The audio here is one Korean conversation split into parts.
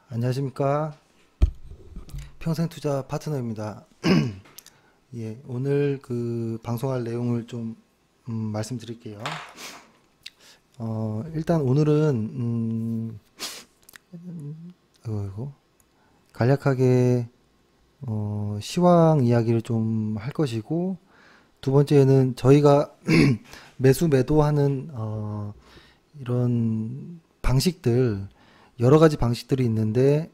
안녕하십니까. 평생투자 파트너입니다. 예, 오늘 그 방송할 내용을 좀 말씀드릴게요. 일단 오늘은 간략하게 시황 이야기를 좀 할 것이고, 두 번째는 저희가 매수 매도하는 이런 방식들, 여러 가지 방식들이 있는데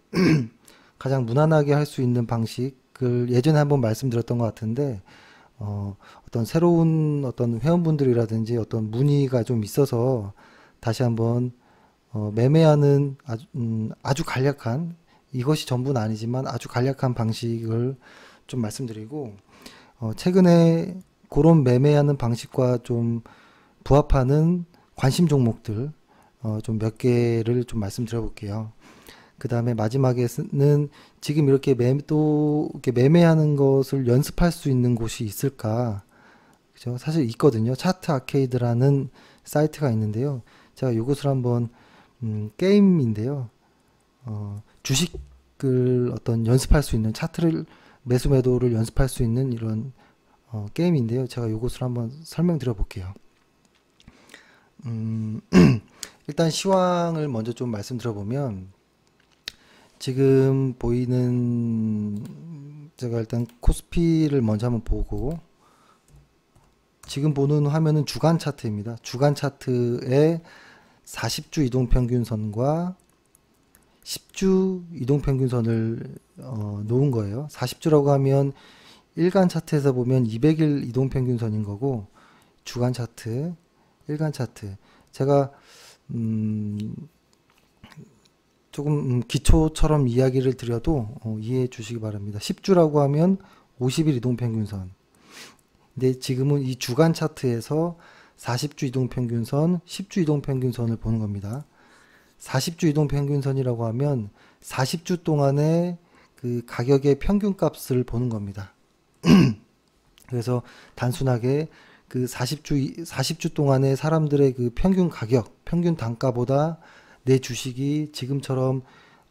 가장 무난하게 할 수 있는 방식을 예전에 한번 말씀드렸던 것 같은데, 어떤 새로운 어떤 회원분들이라든지 어떤 문의가 좀 있어서 다시 한번 매매하는 아주 간략한, 이것이 전부는 아니지만 아주 간략한 방식을 좀 말씀드리고, 최근에 그런 매매하는 방식과 좀 부합하는 관심 종목들 좀 몇 개를 좀 말씀드려 볼게요. 그 다음에 마지막에는 지금 이렇게 이렇게 매매하는 것을 연습할 수 있는 곳이 있을까? 그죠? 사실 있거든요. 차트 아케이드라는 사이트가 있는데요. 제가 이것을 한번 게임인데요. 주식을 어떤 연습할 수 있는, 차트를 매수 매도를 연습할 수 있는 이런 게임인데요. 제가 이것을 한번 설명드려 볼게요. 일단 시황을 먼저 좀 말씀드려 보면, 지금 보이는, 제가 일단 코스피를 먼저 한번 보고, 지금 보는 화면은 주간 차트입니다. 주간 차트에 40주 이동평균선과 10주 이동평균선을 놓은 거예요. 40주라고 하면 일간 차트에서 보면 200일 이동평균선인 거고, 주간 차트, 일간 차트, 제가 조금 기초처럼 이야기를 드려도 이해해 주시기 바랍니다. 10주라고 하면 50일 이동평균선. 근데 지금은 이 주간 차트에서 40주 이동평균선, 10주 이동평균선을 보는 겁니다. 40주 이동평균선이라고 하면 40주 동안의 그 가격의 평균값을 보는 겁니다. 그래서 단순하게 그 40주 동안의 사람들의 그 평균 가격, 평균 단가보다 내 주식이 지금처럼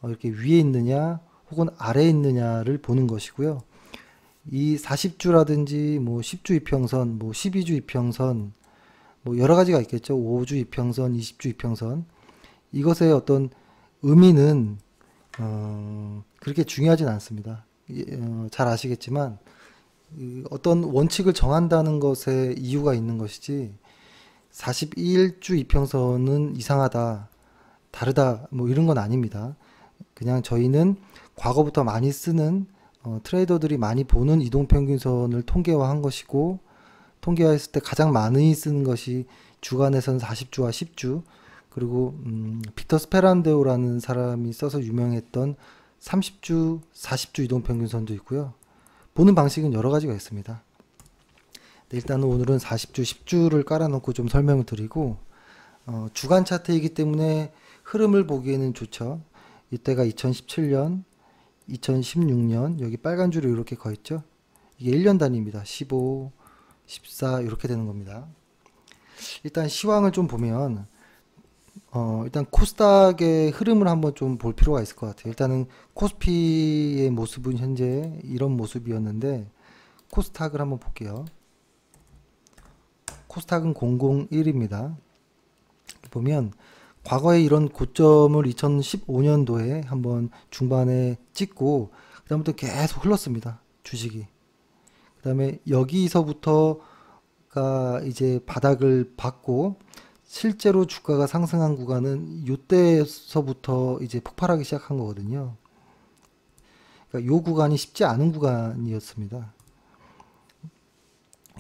이렇게 위에 있느냐 혹은 아래에 있느냐를 보는 것이고요. 이 40주라든지 뭐 10주 이평선, 뭐 12주 이평선, 뭐 여러 가지가 있겠죠. 5주 이평선, 20주 이평선. 이것의 어떤 의미는 그렇게 중요하진 않습니다. 잘 아시겠지만 어떤 원칙을 정한다는 것에 이유가 있는 것이지, 41주 이평선은 이상하다, 다르다, 뭐 이런 건 아닙니다. 그냥 저희는 과거부터 많이 쓰는 트레이더들이 많이 보는 이동평균선을 통계화한 것이고, 통계화했을 때 가장 많이 쓰는 것이 주간에서는 40주와 10주, 그리고 빅터 스페란데오라는 사람이 써서 유명했던 30주, 40주 이동평균선도 있고요. 보는 방식은 여러 가지가 있습니다. 일단 오늘은 40주, 10주를 깔아놓고 좀 설명을 드리고, 주간 차트이기 때문에 흐름을 보기에는 좋죠. 이때가 2017년, 2016년, 여기 빨간 줄이 이렇게 거 있죠. 이게 1년 단위입니다. 15, 14 이렇게 되는 겁니다. 일단 시황을 좀 보면, 일단 코스닥의 흐름을 한번 좀 볼 필요가 있을 것 같아요. 일단은 코스피의 모습은 현재 이런 모습이었는데, 코스닥을 한번 볼게요. 코스닥은 001입니다. 보면 과거에 이런 고점을 2015년도에 한번 중반에 찍고, 그 다음부터 계속 흘렀습니다. 주식이. 그 다음에 여기서부터가 이제 바닥을 받고, 실제로 주가가 상승한 구간은 이때서부터 이제 폭발하기 시작한 거거든요. 그러니까 이 구간이 쉽지 않은 구간이었습니다.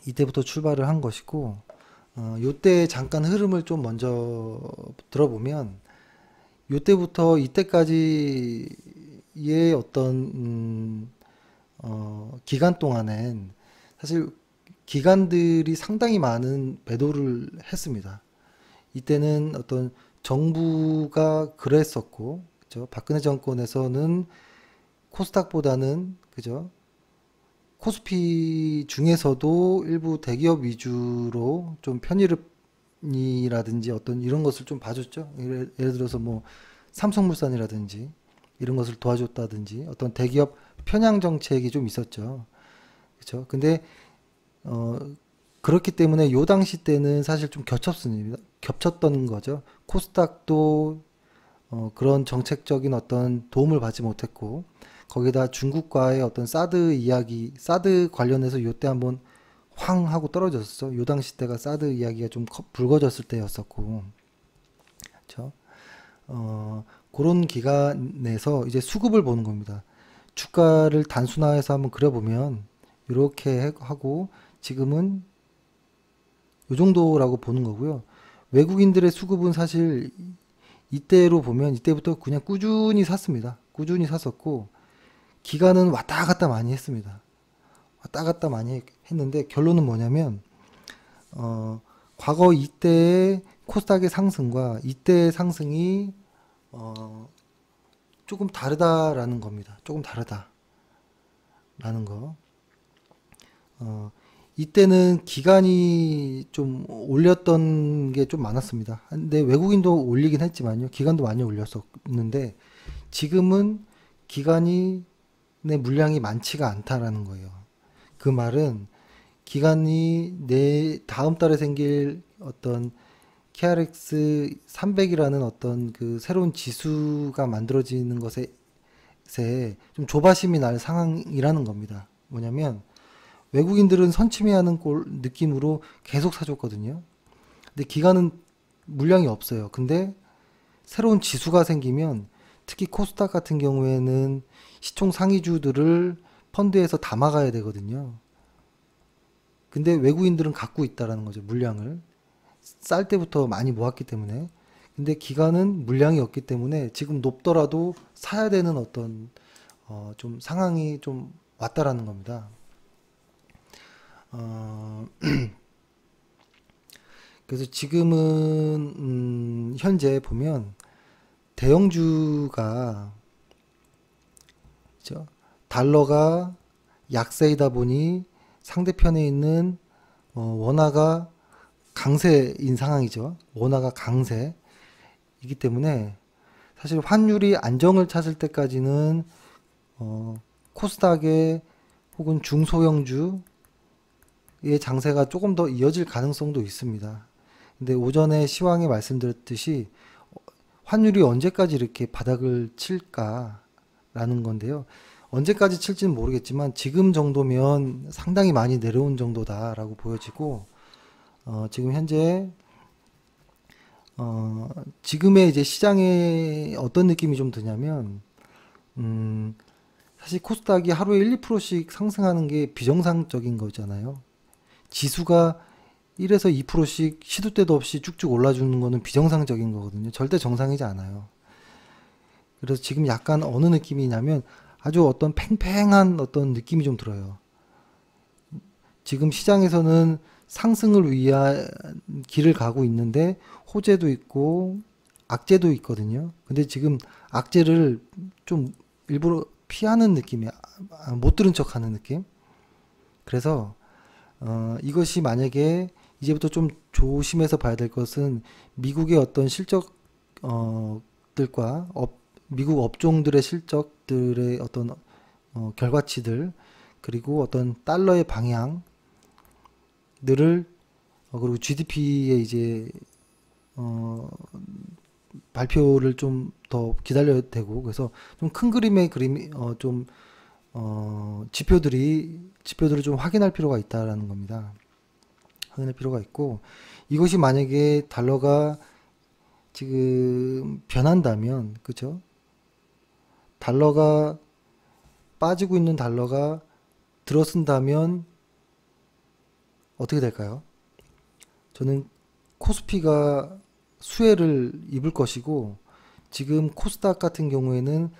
이때부터 출발을 한 것이고, 요때 잠깐 흐름을 좀 먼저 들어보면, 요때부터 이때까지의 어떤 기간 동안엔 사실 기관들이 상당히 많은 매도를 했습니다. 이때는 어떤 정부가 그랬었고, 그죠? 박근혜 정권에서는 코스닥보다는, 그죠? 코스피 중에서도 일부 대기업 위주로 좀 편의점이라든지 어떤 이런 것을 좀 봐줬죠. 예를 들어서 뭐 삼성물산이라든지 이런 것을 도와줬다든지 어떤 대기업 편향 정책이 좀 있었죠. 그렇죠. 근데 어 그렇기 때문에 요 당시 때는 사실 좀 겹쳤습니다. 겹쳤던 거죠. 코스닥도 그런 정책적인 어떤 도움을 받지 못했고 거기다 중국과의 어떤 사드 이야기, 사드 관련해서 요때 한번 황 하고 떨어졌었어. 요 당시 때가 사드 이야기가 좀 불거졌을 때였었고, 그렇죠? 그런 기간에서 이제 수급을 보는 겁니다. 주가를 단순화해서 한번 그려보면 이렇게 하고 지금은 요 정도라고 보는 거고요. 외국인들의 수급은 사실 이때로 보면 이때부터 그냥 꾸준히 샀습니다. 꾸준히 샀었고 기간은 왔다 갔다 많이 했습니다. 왔다 갔다 많이 했는데 결론은 뭐냐면 과거 이때의 코스닥의 상승과 이때의 상승이 조금 다르다라는 겁니다. 조금 다르다라는 거. 이때는 기간이 좀 올렸던 게 좀 많았습니다. 근데 외국인도 올리긴 했지만요. 기간도 많이 올렸었는데 지금은 기간이 내 물량이 많지가 않다라는 거예요. 그 말은 기간이 내 다음 달에 생길 어떤 KRX 300이라는 어떤 그 새로운 지수가 만들어지는 것에 좀 조바심이 날 상황이라는 겁니다. 뭐냐면 외국인들은 선침해하는 느낌으로 계속 사줬거든요. 근데 기간은 물량이 없어요. 근데 새로운 지수가 생기면 특히 코스닥 같은 경우에는 시총 상위주들을 펀드에서 담아가야 되거든요. 근데 외국인들은 갖고 있다라는 거죠. 물량을. 쌀 때부터 많이 모았기 때문에. 근데 기간은 물량이 없기 때문에 지금 높더라도 사야 되는 어떤 좀 상황이 좀 왔다라는 겁니다. 그래서 지금은 현재 보면 대형주가 그죠? 달러가 약세이다 보니 상대편에 있는 원화가 강세인 상황이죠. 원화가 강세이기 때문에 사실 환율이 안정을 찾을 때까지는 코스닥의 혹은 중소형주의 장세가 조금 더 이어질 가능성도 있습니다. 근데 오전에 시황에 말씀드렸듯이 환율이 언제까지 이렇게 바닥을 칠까라는 건데요. 언제까지 칠지는 모르겠지만 지금 정도면 상당히 많이 내려온 정도다라고 보여지고 지금 현재 지금의 이제 시장에 어떤 느낌이 좀 드냐면 사실 코스닥이 하루에 1, 2%씩 상승하는 게 비정상적인 거잖아요. 지수가 1에서 2%씩 시도 때도 없이 쭉쭉 올라주는 거는 비정상적인 거거든요. 절대 정상이지 않아요. 그래서 지금 약간 어느 느낌이냐면 아주 어떤 팽팽한 어떤 느낌이 좀 들어요. 지금 시장에서는 상승을 위한 길을 가고 있는데 호재도 있고 악재도 있거든요. 근데 지금 악재를 좀 일부러 피하는 느낌이야. 못 들은 척 하는 느낌. 그래서 이것이 만약에 이제부터 좀 조심해서 봐야 될 것은 미국의 어떤 실적들과 미국 업종들의 실적들의 어떤 결과치들 그리고 어떤 달러의 방향들을 그리고 GDP의 이제 발표를 좀 더 기다려야 되고 그래서 좀 큰 그림의 그림이 지표들을 좀 확인할 필요가 있다라는 겁니다. 확인할 필요가 있고 이것이 만약에 달러가 지금 변한다면 그죠? 달러가 빠지고 있는 달러가 들어선다면 어떻게 될까요? 저는 코스피가 수혜를 입을 것이고 지금 코스닥 같은 경우에는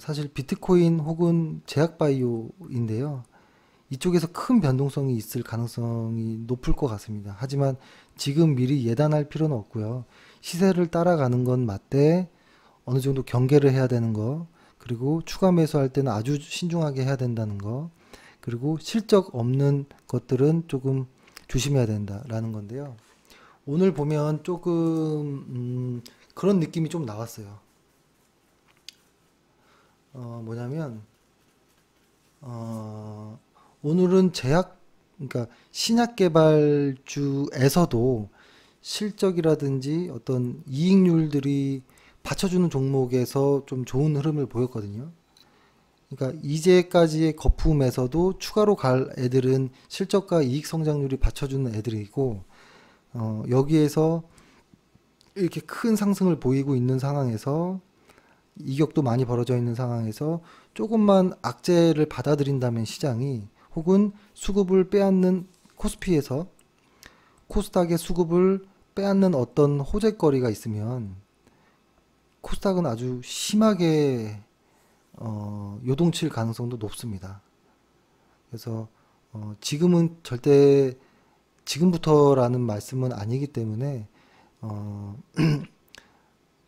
사실 비트코인 혹은 제약바이오인데요. 이쪽에서 큰 변동성이 있을 가능성이 높을 것 같습니다. 하지만 지금 미리 예단할 필요는 없고요. 시세를 따라가는 건 맞되 어느 정도 경계를 해야 되는 거 그리고 추가 매수할 때는 아주 신중하게 해야 된다는 거 그리고 실적 없는 것들은 조금 조심해야 된다라는 건데요. 오늘 보면 조금 그런 느낌이 좀 나왔어요. 뭐냐면 오늘은 그러니까 신약 개발주에서도 실적이라든지 어떤 이익률들이 받쳐주는 종목에서 좀 좋은 흐름을 보였거든요. 그러니까 이제까지의 거품에서도 추가로 갈 애들은 실적과 이익 성장률이 받쳐주는 애들이고, 여기에서 이렇게 큰 상승을 보이고 있는 상황에서 이격도 많이 벌어져 있는 상황에서 조금만 악재를 받아들인다면 시장이, 혹은 수급을 빼앗는 코스피에서 코스닥의 수급을 빼앗는 어떤 호재거리가 있으면 코스닥은 아주 심하게 요동칠 가능성도 높습니다. 그래서 지금은 절대 지금부터라는 말씀은 아니기 때문에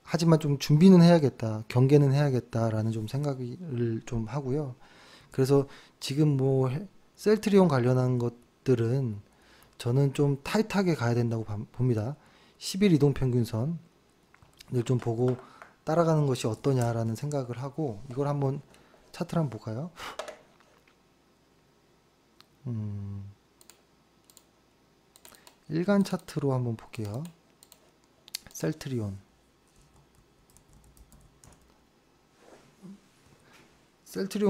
하지만 좀 준비는 해야겠다, 경계는 해야겠다라는 좀 생각을 좀 하고요. 그래서 지금 뭐 셀트리온 관련한 것들은 저는 좀 타이트하게 가야 된다고 봅니다. 10일 이동평균선을 좀 보고 따라가는 것이 어떠냐라는 생각을 하고, 이걸 한번 차트를 한번 볼까요? 일간 차트로 한번 볼게요. 셀트리온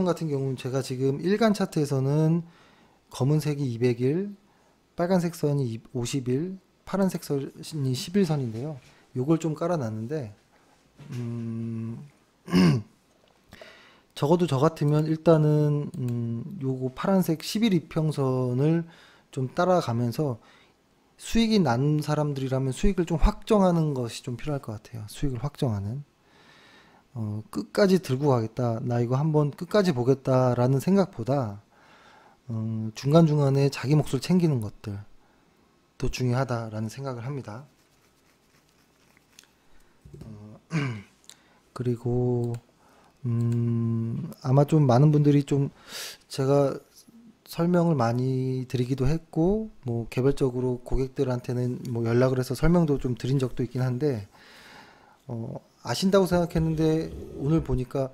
같은 경우는 제가 지금 일간 차트에서는 검은색이 200일, 빨간색 선이 50일, 파란색 선이 10일선인데요. 요걸 좀 깔아놨는데, 적어도 저 같으면 일단은 요거 파란색 10일 이평선을 좀 따라가면서 수익이 난 사람들이라면 수익을 좀 확정하는 것이 좀 필요할 것 같아요. 수익을 확정하는. 끝까지 들고 가겠다, 나 이거 한번 끝까지 보겠다라는 생각보다 중간중간에 자기 몫을 챙기는 것들도 중요하다라는 생각을 합니다. 그리고 아마 좀 많은 분들이 좀 제가 설명을 많이 드리기도 했고, 뭐 개별적으로 고객들한테는 뭐 연락을 해서 설명도 좀 드린 적도 있긴 한데, 아신다고 생각했는데 오늘 보니까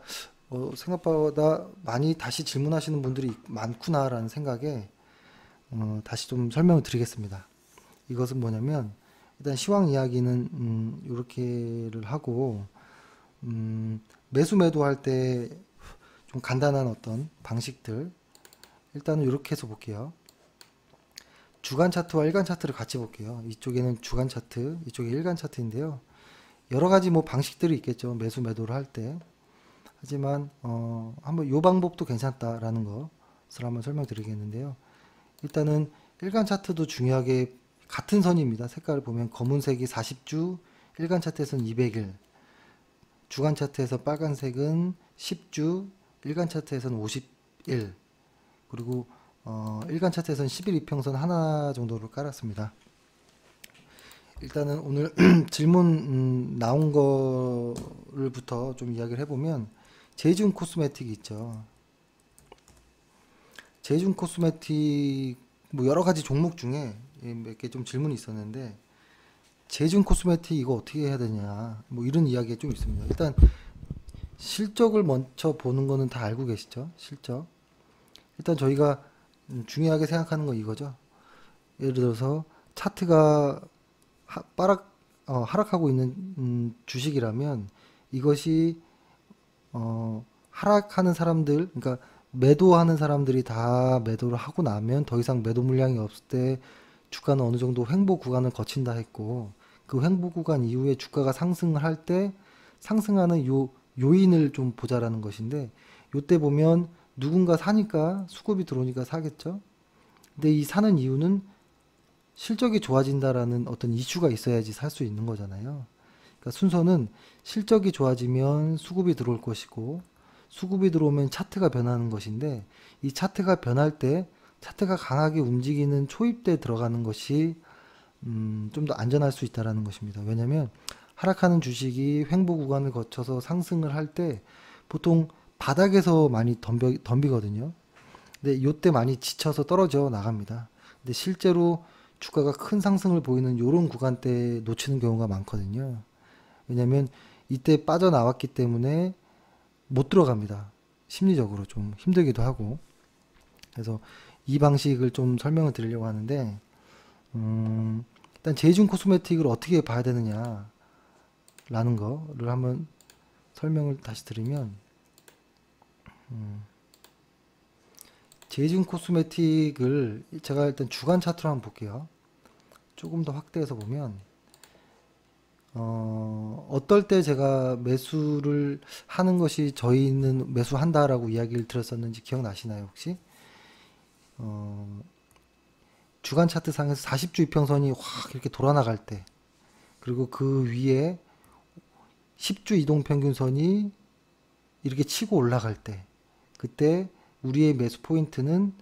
생각보다 많이 다시 질문하시는 분들이 많구나라는 생각에 다시 좀 설명을 드리겠습니다. 이것은 뭐냐면, 일단 시황 이야기는 이렇게를 하고, 매수 매도할 때 좀 간단한 어떤 방식들, 일단은 이렇게 해서 볼게요. 주간 차트와 일간 차트를 같이 볼게요. 이쪽에는 주간 차트, 이쪽에 일간 차트인데요. 여러 가지 뭐 방식들이 있겠죠, 매수 매도를 할 때. 하지만 한번 요 방법도 괜찮다라는 것을 한번 설명드리겠는데요. 일단은 일간 차트도 중요하게 같은 선입니다. 색깔을 보면 검은색이 40주, 일간 차트에서는 200일, 주간 차트에서 빨간색은 10주, 일간 차트에서는 50일, 그리고 일간 차트에서는 10일 이평선 하나 정도를 깔았습니다. 일단은 오늘 질문 나온 거를부터 좀 이야기를 해보면, 제이준 코스메틱 있죠. 제이준 코스메틱 뭐 여러 가지 종목 중에 몇 개 좀 질문이 있었는데, 제이준 코스메틱 이거 어떻게 해야 되냐, 뭐 이런 이야기가 좀 있습니다. 일단 실적을 먼저 보는 거는 다 알고 계시죠? 실적. 일단 저희가 중요하게 생각하는 건 이거죠. 예를 들어서 차트가 하락하고 있는 주식이라면, 이것이 하락하는 사람들, 그러니까 매도하는 사람들이 다 매도를 하고 나면 더 이상 매도 물량이 없을 때 주가는 어느 정도 횡보 구간을 거친다 했고, 그 횡보 구간 이후에 주가가 상승을 할 때 상승하는 요인을 좀 보자라는 것인데, 요때 보면 누군가 사니까, 수급이 들어오니까 사겠죠. 근데 이 사는 이유는 실적이 좋아진다라는 어떤 이슈가 있어야지 살 수 있는 거잖아요. 그러니까 순서는 실적이 좋아지면 수급이 들어올 것이고, 수급이 들어오면 차트가 변하는 것인데, 이 차트가 변할 때 차트가 강하게 움직이는 초입 때 들어가는 것이 좀 더 안전할 수 있다라는 것입니다. 왜냐하면 하락하는 주식이 횡보 구간을 거쳐서 상승을 할 때 보통 바닥에서 많이 덤비거든요. 근데 요때 많이 지쳐서 떨어져 나갑니다. 근데 실제로 주가가 큰 상승을 보이는 요런 구간대에 놓치는 경우가 많거든요. 왜냐면 이때 빠져나왔기 때문에 못 들어갑니다. 심리적으로 좀 힘들기도 하고. 그래서 이 방식을 좀 설명을 드리려고 하는데, 일단 제이준 코스메틱을 어떻게 봐야 되느냐라는 거를 한번 설명을 다시 드리면, 제이준 코스메틱을 제가 일단 주간 차트로 한번 볼게요. 조금 더 확대해서 보면, 어떨 때 제가 매수를 하는 것이 저희는 매수한다라고 이야기를 드렸었는지 기억나시나요, 혹시? 어, 주간 차트 상에서 40주 이평선이 확 이렇게 돌아나갈 때, 그리고 그 위에 10주 이동평균선이 이렇게 치고 올라갈 때, 그때 우리의 매수 포인트는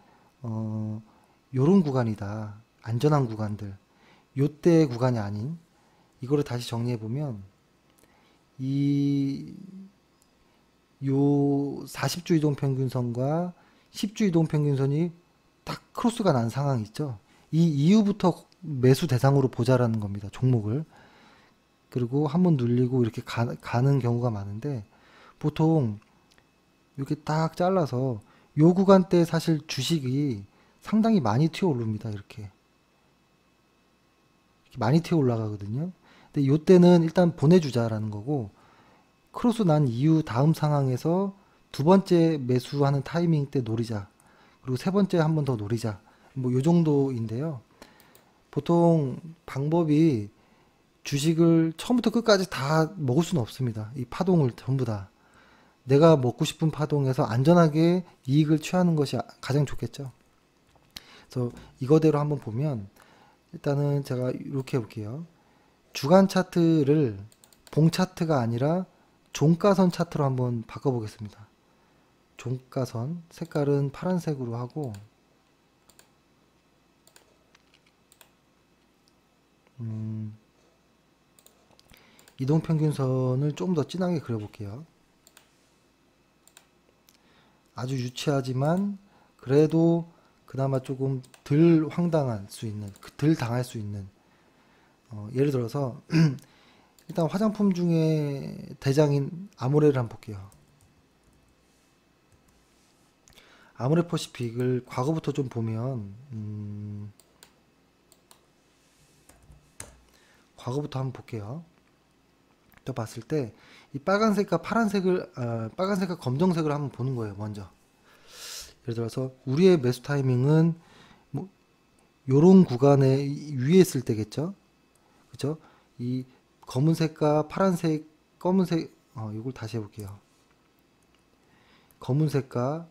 요런 구간이다. 안전한 구간들. 요때 구간이 아닌, 이거를 다시 정리해 보면 이 요 40주 이동평균선과 10주 이동평균선이 딱 크로스가 난 상황이 있죠. 이 이후부터 매수 대상으로 보자라는 겁니다. 종목을. 그리고 한번 눌리고 이렇게 가는 경우가 많은데, 보통 이렇게 딱 잘라서 요 구간대 사실 주식이 상당히 많이 튀어 오릅니다. 이렇게 많이 튀어 올라가거든요. 근데 요때는 일단 보내주자라는 거고, 크로스 난 이후 다음 상황에서 두 번째 매수하는 타이밍 때 노리자. 그리고 세 번째 한 번 더 노리자. 뭐 요 정도인데요. 보통 방법이 주식을 처음부터 끝까지 다 먹을 수는 없습니다. 이 파동을 전부 다. 내가 먹고 싶은 파동에서 안전하게 이익을 취하는 것이 가장 좋겠죠. 그래서 이거대로 한번 보면, 일단은 제가 이렇게 해볼게요. 주간 차트를 봉 차트가 아니라 종가선 차트로 한번 바꿔보겠습니다. 종가선 색깔은 파란색으로 하고, 이동평균선을 좀 더 진하게 그려볼게요. 아주 유치하지만 그래도 그나마 조금 덜 황당할 수 있는, 덜 당할 수 있는, 예를 들어서 일단 화장품 중에 대장인 아모레를 한번 볼게요. 아모레퍼시픽을 과거부터 좀 보면, 과거부터 한번 볼게요. 또 봤을 때 이 빨간색과 파란색을, 빨간색과 검정색을 한번 보는 거예요. 먼저 예를 들어서 우리의 매수 타이밍은 뭐 요런 구간에 위에 있을 때겠죠. 그죠? 이 검은색과 파란색, 검은색, 이걸 다시 해볼게요. 검은색과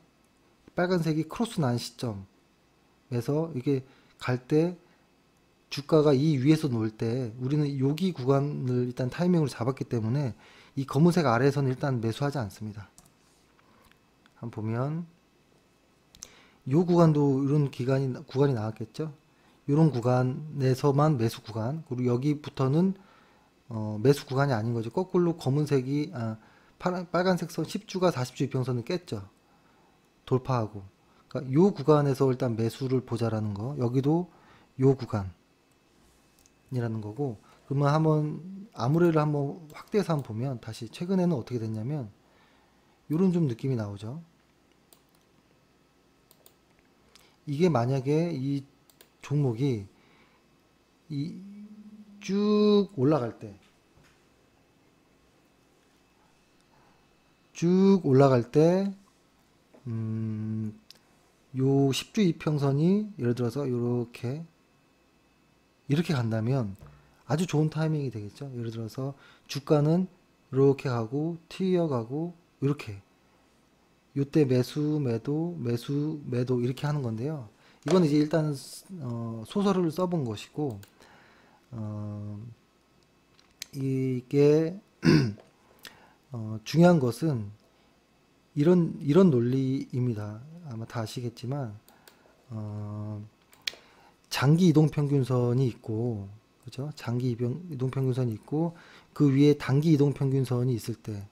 빨간색이 크로스 난 시점에서 이게 갈 때, 주가가 이 위에서 놓을 때 우리는 여기 구간을 일단 타이밍으로 잡았기 때문에 이 검은색 아래에서는 일단 매수하지 않습니다. 한번 보면 요 구간도 이런 구간이 나왔겠죠. 이런 구간에서만 매수 구간, 그리고 여기부터는 매수 구간이 아닌 거죠. 거꾸로 검은색이 빨간색 선 10주가 40주 이평선을 깼죠. 돌파하고. 그러니까 요 구간에서 일단 매수를 보자라는 거. 여기도 요 구간이라는 거고. 그러면 한번 아무래를 한번 확대해서 한번 보면, 다시 최근에는 어떻게 됐냐면 요런 좀 느낌이 나오죠. 이게 만약에 이 종목이 쭉 올라갈 때, 요 10주 이평선이 예를 들어서 이렇게 간다면 아주 좋은 타이밍이 되겠죠. 예를 들어서 주가는 이렇게 가고 튀어가고 이렇게, 요때 매수 매도 매수 매도 이렇게 하는 건데요. 이건 이제 일단 소설을 써본 것이고, 이게 중요한 것은 이런 논리입니다. 아마 다 아시겠지만, 장기 이동평균선이 있고, 그죠? 장기 이동평균선이 있고, 그 위에 단기 이동평균선이 있을 때,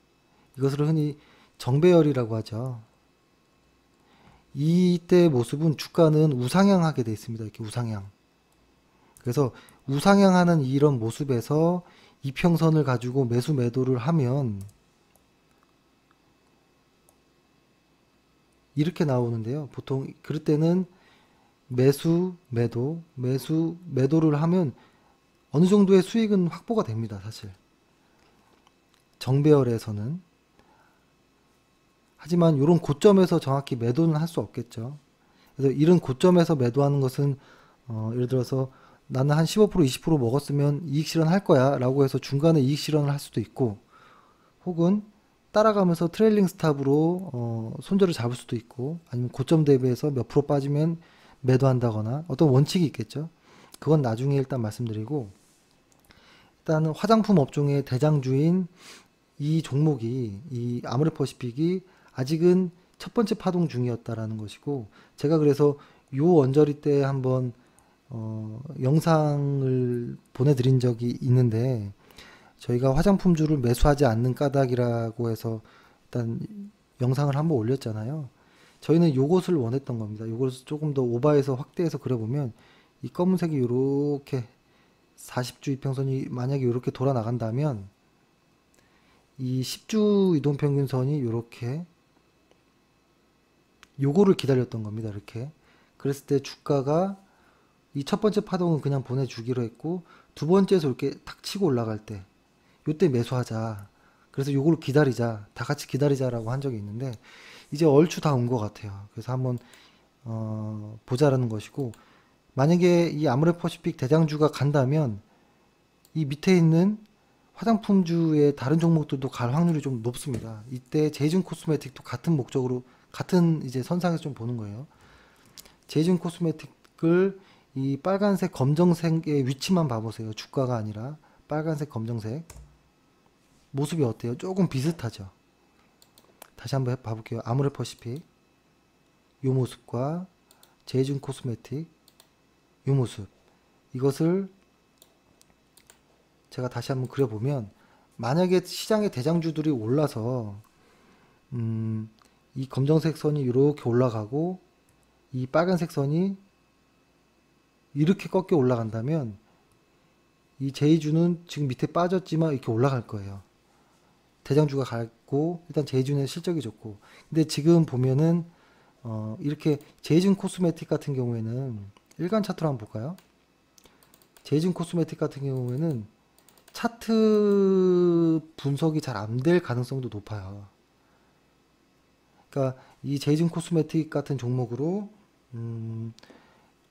이것을 흔히 정배열이라고 하죠. 이때 모습은 주가는 우상향하게 되어 있습니다. 이렇게 우상향. 그래서 우상향하는 이런 모습에서 이평선을 가지고 매수 매도를 하면 이렇게 나오는데요. 보통 그럴 때는 매수 매도를 하면 어느 정도의 수익은 확보가 됩니다. 사실 정배열에서는. 하지만 이런 고점에서 정확히 매도는 할 수 없겠죠. 그래서 이런 고점에서 매도하는 것은 예를 들어서 나는 한 15% 20% 먹었으면 이익 실현할 거야 라고 해서 중간에 이익 실현을 할 수도 있고, 혹은 따라가면서 트레일링 스탑으로 손절을 잡을 수도 있고, 아니면 고점 대비해서 몇 프로 빠지면 매도한다거나 어떤 원칙이 있겠죠. 그건 나중에 일단 말씀드리고, 일단은 화장품 업종의 대장주인 이 종목이, 이 아모레퍼시픽이 아직은 첫 번째 파동 중이었다라는 것이고, 제가 그래서 요 언저리 때 한번 영상을 보내드린 적이 있는데, 저희가 화장품주를 매수하지 않는 까닭이라고 해서 일단 영상을 한번 올렸잖아요. 저희는 요것을 원했던 겁니다. 요것을 조금 더 오버해서 확대해서 그려보면 이 검은색이 요렇게 40주 이평선이 만약에 이렇게 돌아 나간다면 이 10주 이동평균선이 요렇게 요거를 기다렸던 겁니다. 이렇게. 그랬을 때 주가가 이 첫 번째 파동은 그냥 보내주기로 했고, 두 번째에서 이렇게 탁 치고 올라갈 때 요때 매수하자. 그래서 요걸 기다리자. 다 같이 기다리자라고 한 적이 있는데, 이제 얼추 다 온 것 같아요. 그래서 한번 보자라는 것이고, 만약에 이 아모레퍼시픽 대장주가 간다면 이 밑에 있는 화장품주의 다른 종목들도 갈 확률이 좀 높습니다. 이때 제이준 코스메틱도 같은 목적으로, 같은 이제 선상에서 좀 보는 거예요. 제이준 코스메틱을 이 빨간색 검정색의 위치만 봐보세요. 주가가 아니라 빨간색 검정색 모습이 어때요? 조금 비슷하죠. 다시 한번 봐볼게요. 아모레퍼시픽 요 모습과 제이준 코스메틱 요 모습, 이것을 제가 다시 한번 그려보면, 만약에 시장의 대장주들이 올라서 이 검정색 선이 이렇게 올라가고 이 빨간색 선이 이렇게 꺾여 올라간다면 이 제이주는 지금 밑에 빠졌지만 이렇게 올라갈 거예요. 대장주가 갔고 일단 제이준의 실적이 좋고, 근데 지금 보면은 이렇게 제이준 코스메틱 같은 경우에는 일간 차트로 한번 볼까요? 제이준 코스메틱 같은 경우에는 차트 분석이 잘 안 될 가능성도 높아요. 그러니까 이 제이준 코스메틱 같은 종목으로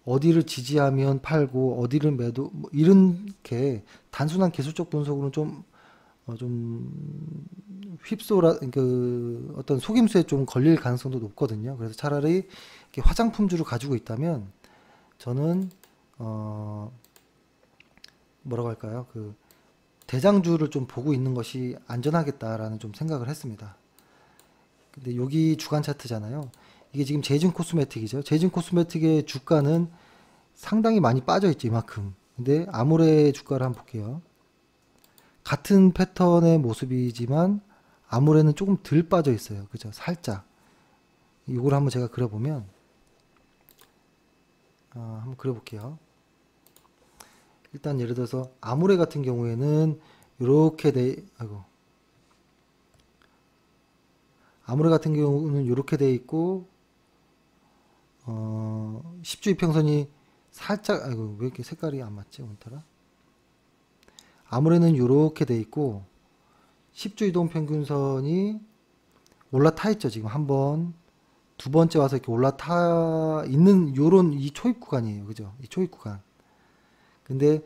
어디를 지지하면 팔고 어디를 매도, 뭐 이렇게 단순한 기술적 분석으로는 좀 휩쓸어 그 어떤 속임수에 좀 걸릴 가능성도 높거든요. 그래서 차라리 이렇게 화장품주를 가지고 있다면 저는 뭐라고 할까요? 그 대장주를 좀 보고 있는 것이 안전하겠다라는 좀 생각을 했습니다. 근데 여기 주간 차트잖아요. 이게 지금 제이준 코스메틱이죠. 제이준 코스메틱의 주가는 상당히 많이 빠져 있죠, 이만큼. 근데 아모레 주가를 한번 볼게요. 같은 패턴의 모습이지만 아모레는 조금 덜 빠져 있어요. 그죠? 살짝. 이걸 한번 제가 그려보면, 한번 그려볼게요. 일단 예를 들어서 아모레 같은 경우에는 아모레 같은 경우는 이렇게 돼 있고, 10주 이평선이 살짝, 왜 이렇게 색깔이 안 맞지 오늘따라? 아모레는 이렇게 돼 있고 10주 이동평균선이 올라타 있죠. 지금 한 번, 두 번째 와서 이렇게 올라타 있는 요런 이 초입 구간이에요. 그죠? 이 초입 구간. 근데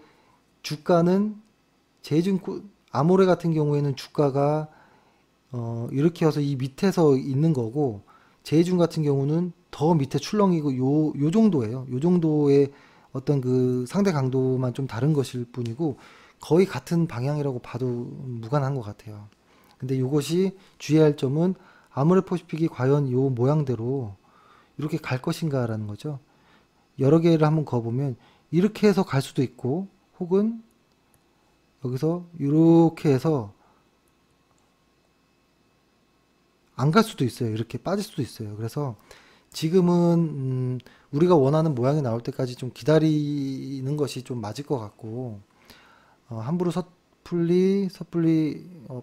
주가는 아모레 같은 경우에는 주가가 이렇게 와서 이 밑에서 있는 거고, 제이준 같은 경우는 더 밑에 출렁이고 요 정도예요. 요 정도의 어떤 그 상대 강도만 좀 다른 것일 뿐이고 거의 같은 방향이라고 봐도 무관한 것 같아요. 근데 이것이 주의해야 할 점은 아모레퍼시픽이 과연 요 모양대로 이렇게 갈 것인가라는 거죠. 여러 개를 한번 그어보면 이렇게 해서 갈 수도 있고, 혹은 여기서 이렇게 해서 안 갈 수도 있어요. 이렇게 빠질 수도 있어요. 그래서 지금은 우리가 원하는 모양이 나올 때까지 좀 기다리는 것이 좀 맞을 것 같고, 함부로 섣불리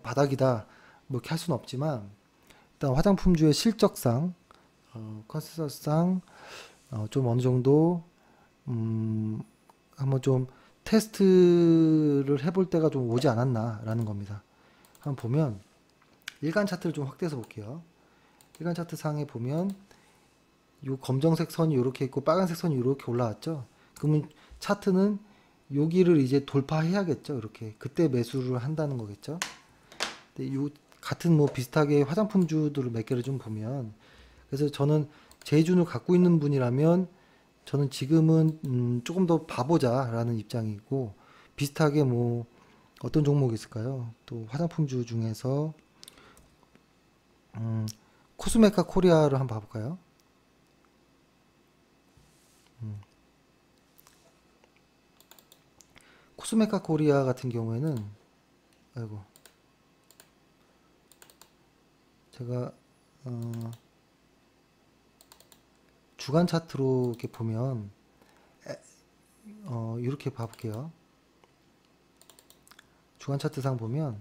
바닥이다 뭐 이렇게 할 수는 없지만, 일단 화장품주의 실적상, 컨센서스상 좀 어느 정도 한번 좀 테스트를 해볼 때가 좀 오지 않았나라는 겁니다. 한번 보면 일간 차트를 좀 확대해서 볼게요. 일간 차트 상에 보면 요 검정색 선이 이렇게 있고 빨간색 선이 이렇게 올라왔죠. 그러면 차트는 여기를 이제 돌파해야겠죠. 이렇게 그때 매수를 한다는 거겠죠. 근데 요 같은 뭐 비슷하게 화장품주들을 몇 개를 좀 보면, 그래서 저는 제 기준을 갖고 있는 분이라면 저는 지금은 조금 더 봐보자라는 입장이고, 비슷하게 뭐 어떤 종목이 있을까요? 또 화장품주 중에서 코스메카 코리아를 한번 봐볼까요? 코스메카 코리아 같은 경우에는, 아이고, 제가 주간 차트로 이렇게 보면 이렇게 봐볼게요. 주간 차트상 보면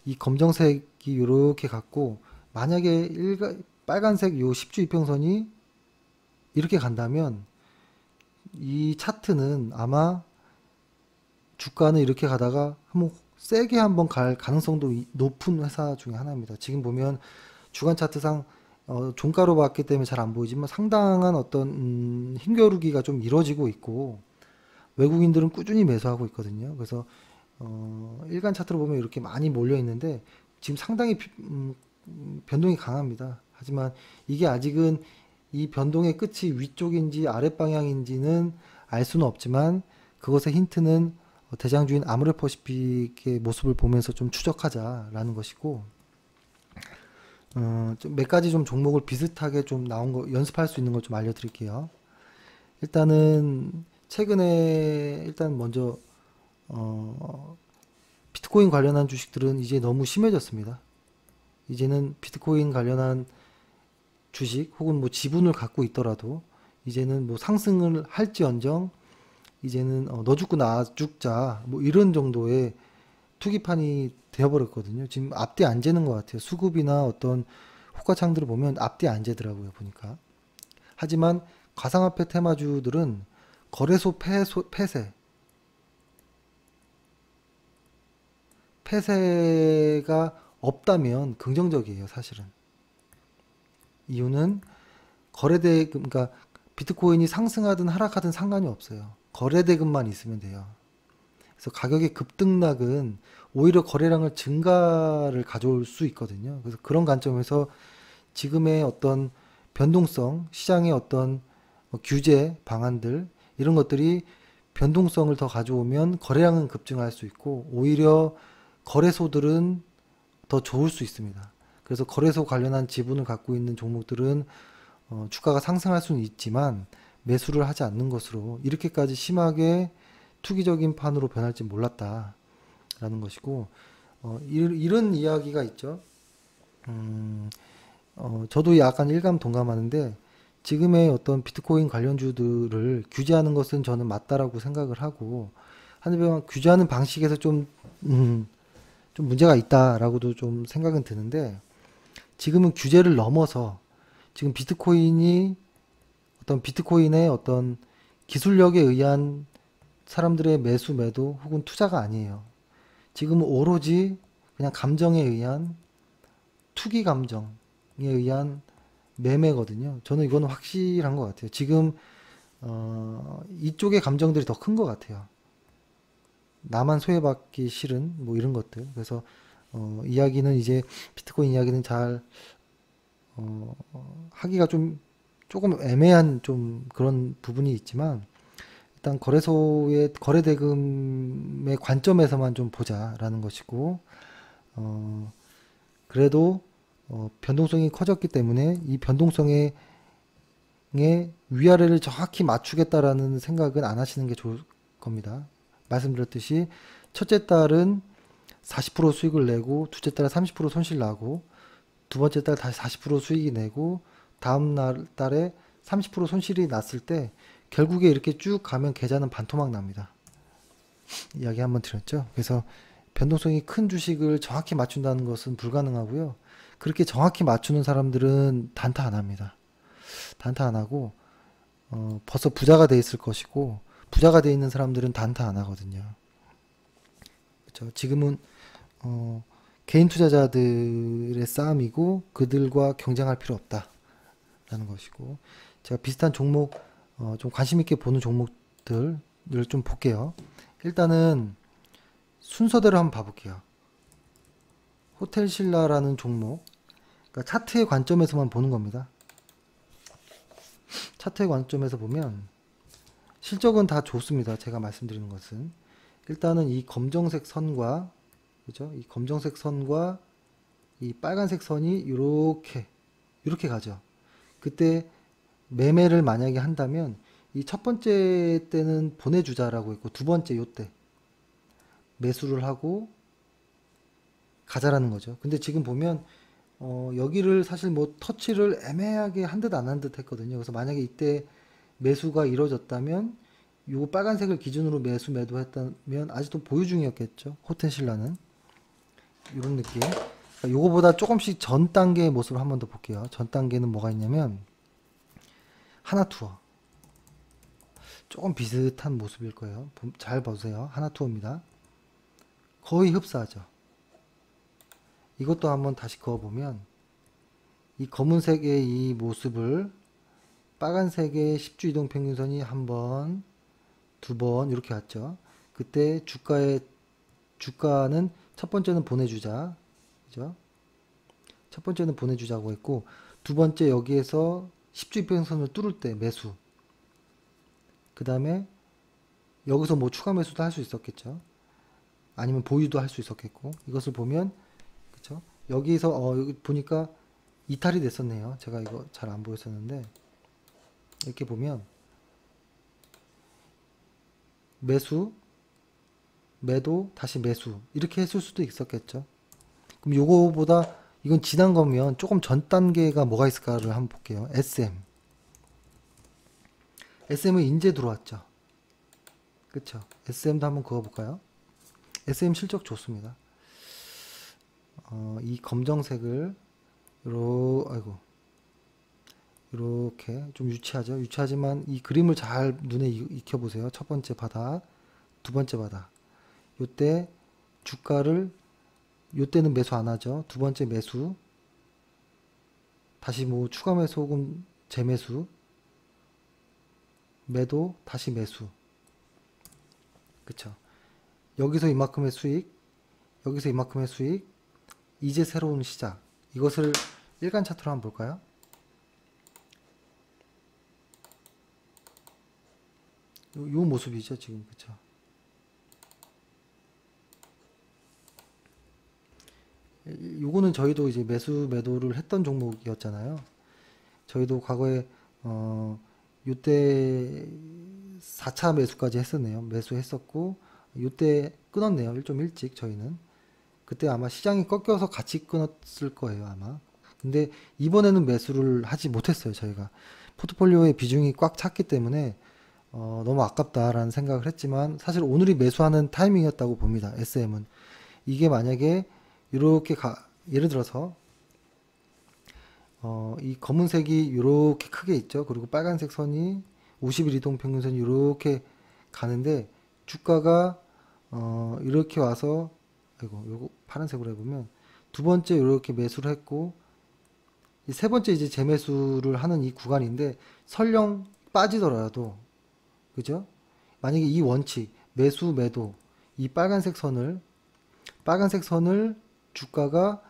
이 검정색이 이렇게 갔고, 만약에 빨간색 요 10주 이평선이 이렇게 간다면 이 차트는 아마 주가는 이렇게 가다가 한번 세게 한번 갈 가능성도 높은 회사 중에 하나입니다. 지금 보면 주간 차트상 종가로 봤기 때문에 잘 안 보이지만 상당한 어떤 힘겨루기가 좀 이루어지고 있고, 외국인들은 꾸준히 매수하고 있거든요. 그래서 일간 차트로 보면 이렇게 많이 몰려 있는데 지금 상당히 변동이 강합니다. 하지만 이게 아직은 이 변동의 끝이 위쪽인지 아랫방향인지는 알 수는 없지만, 그것의 힌트는 대장주인 아모레퍼시픽의 모습을 보면서 좀 추적하자라는 것이고, 좀 몇 가지 좀 종목을 비슷하게 좀 나온 거 연습할 수 있는 걸 좀 알려드릴게요. 일단은 최근에 일단 먼저 비트코인 관련한 주식들은 이제 너무 심해졌습니다. 이제는 비트코인 관련한 주식 혹은 뭐 지분을 갖고 있더라도 이제는 뭐 상승을 할지언정 이제는 너 죽고 나 죽자 뭐 이런 정도의 투기판이 되어버렸거든요. 지금 앞뒤 안 재는 것 같아요. 수급이나 어떤 호가창들을 보면 앞뒤 안 재더라고요, 보니까. 하지만 가상화폐 테마주들은 거래소 폐쇄가 없다면 긍정적이에요, 사실은. 이유는 그러니까 비트코인이 상승하든 하락하든 상관이 없어요. 거래대금만 있으면 돼요. 그래서 가격의 급등락은 오히려 거래량을 증가를 가져올 수 있거든요. 그래서 그런 관점에서 지금의 어떤 변동성, 시장의 어떤 규제 방안들, 이런 것들이 변동성을 더 가져오면 거래량은 급증할 수 있고, 오히려 거래소들은 더 좋을 수 있습니다. 그래서 거래소 관련한 지분을 갖고 있는 종목들은 주가가 상승할 수는 있지만 매수를 하지 않는 것으로 이렇게까지 심하게 투기적인 판으로 변할지 몰랐다라는 것이고, 이런 이야기가 있죠. 저도 약간 일감 동감하는데, 지금의 어떤 비트코인 관련주들을 규제하는 것은 저는 맞다라고 생각을 하고, 하지만 규제하는 방식에서 좀 문제가 있다라고도 좀 생각은 드는데, 지금은 규제를 넘어서 지금 비트코인의 어떤 기술력에 의한 사람들의 매수, 매도 혹은 투자가 아니에요. 지금은 오로지 그냥 감정에 의한 투기 감정에 의한 매매거든요. 저는 이거는 확실한 것 같아요. 지금 이쪽의 감정들이 더 큰 것 같아요. 나만 소외받기 싫은 뭐 이런 것들. 그래서 이야기는 이제 비트코인 이야기는 잘 하기가 좀 조금 애매한 좀 그런 부분이 있지만, 일단 거래소의 거래대금의 관점에서만 좀 보자라는 것이고, 그래도 변동성이 커졌기 때문에 이 변동성의 위아래를 정확히 맞추겠다라는 생각은 안 하시는 게 좋을 겁니다. 말씀드렸듯이 첫째 달은 40% 수익을 내고 둘째 달에 30% 손실 나고, 두 번째 달 다시 40% 수익이 내고 다음 날 달에 30% 손실이 났을 때 결국에 이렇게 쭉 가면 계좌는 반토막 납니다. 이야기 한번 드렸죠. 그래서 변동성이 큰 주식을 정확히 맞춘다는 것은 불가능하고요. 그렇게 정확히 맞추는 사람들은 단타 안 합니다. 단타 안 하고 벌써 부자가 돼 있을 것이고 부자가 돼 있는 사람들은 단타 안 하거든요. 그렇죠? 지금은 개인 투자자들의 싸움이고 그들과 경쟁할 필요 없다라는 것이고 제가 비슷한 종목 좀 관심 있게 보는 종목들을 좀 볼게요. 일단은 순서대로 한번 봐볼게요. 호텔신라라는 종목, 그러니까 차트의 관점에서만 보는 겁니다. 차트의 관점에서 보면 실적은 다 좋습니다. 제가 말씀드리는 것은 일단은 이 검정색 선과 그죠? 이 검정색 선과 이 빨간색 선이 이렇게 가죠. 그때 매매를 만약에 한다면 이 첫 번째 때는 보내주자라고 했고 두 번째 요때 매수를 하고 가자라는 거죠. 근데 지금 보면 여기를 사실 뭐 터치를 애매하게 한 듯 안 한 듯 했거든요. 그래서 만약에 이때 매수가 이루어졌다면 요거 빨간색을 기준으로 매도했다면 아직도 보유 중이었겠죠. 호텔신라는 이런 느낌. 그러니까 요거보다 조금씩 전 단계의 모습을 한 번 더 볼게요. 전 단계는 뭐가 있냐면 하나투어. 조금 비슷한 모습일 거예요. 잘 보세요. 하나투어입니다. 거의 흡사하죠. 이것도 한번 다시 그어보면 이 검은색의 이 모습을 빨간색의 10주 이동평균선이 한 번, 두 번 이렇게 왔죠. 그때 주가는 첫 번째는 보내주자. 그죠? 첫 번째는 보내주자고 했고 두 번째 여기에서 10주 이평선을 뚫을 때 매수. 그 다음에 여기서 뭐 추가 매수도 할 수 있었겠죠. 아니면 보유도 할 수 있었겠고 이것을 보면 그쵸? 여기서 여기 보니까 이탈이 됐었네요. 제가 이거 잘 안 보였었는데 이렇게 보면 매수, 매도, 다시 매수 이렇게 했을 수도 있었겠죠. 그럼 요거보다 이건 지난 거면 조금 전 단계가 뭐가 있을까를 한번 볼게요. SM은 인제 들어왔죠. 그쵸? SM도 한번 그어볼까요? SM 실적 좋습니다. 이 검정색을 이렇게 좀 유치하죠. 유치하지만 이 그림을 잘 눈에 익혀보세요. 첫 번째 바닥, 두 번째 바닥. 요때 주가를 요때는 매수 안 하죠. 두 번째 매수, 다시 뭐 추가 매수 혹은 재매수, 매도, 다시 매수. 그쵸? 여기서 이만큼의 수익, 여기서 이만큼의 수익, 이제 새로운 시작. 이것을 일간 차트로 한번 볼까요? 요 모습이죠, 지금. 그쵸? 요거는 저희도 이제 매도를 했던 종목이었잖아요. 저희도 과거에, 요때 4차 매수까지 했었네요. 매수했었고, 요때 끊었네요. 좀 일찍 저희는. 그때 아마 시장이 꺾여서 같이 끊었을 거예요, 아마. 근데 이번에는 매수를 하지 못했어요, 저희가. 포트폴리오의 비중이 꽉 찼기 때문에 너무 아깝다라는 생각을 했지만 사실 오늘이 매수하는 타이밍이었다고 봅니다. SM은. 이게 만약에 이렇게 예를 들어서 이 검은색이 이렇게 크게 있죠. 그리고 빨간색 선이 50일 이동평균선이 이렇게 가는데 주가가 이렇게 와서 요거 파란색으로 해보면 두 번째 이렇게 매수를 했고 세 번째 이제 재매수를 하는 이 구간인데 설령 빠지더라도 그죠? 만약에 이 원칙 매수 매도 이 빨간색 선을 주가가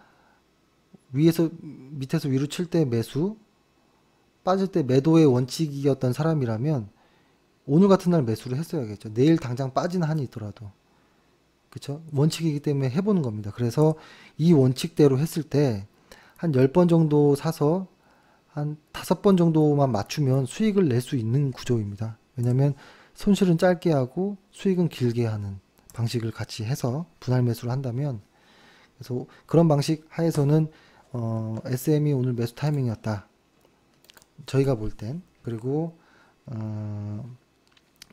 위에서 밑에서 위로 칠 때 매수 빠질 때 매도의 원칙이었던 사람이라면 오늘 같은 날 매수를 했어야겠죠. 내일 당장 빠지는 한이 있더라도 그쵸? 원칙이기 때문에 해보는 겁니다. 그래서 이 원칙대로 했을 때 한 10번 정도 사서 한 5번 정도만 맞추면 수익을 낼 수 있는 구조입니다. 왜냐면 손실은 짧게 하고 수익은 길게 하는 방식을 같이 해서 분할 매수를 한다면 그래서 그런 방식 하에서는 SM이 오늘 매수 타이밍이었다. 저희가 볼 땐. 그리고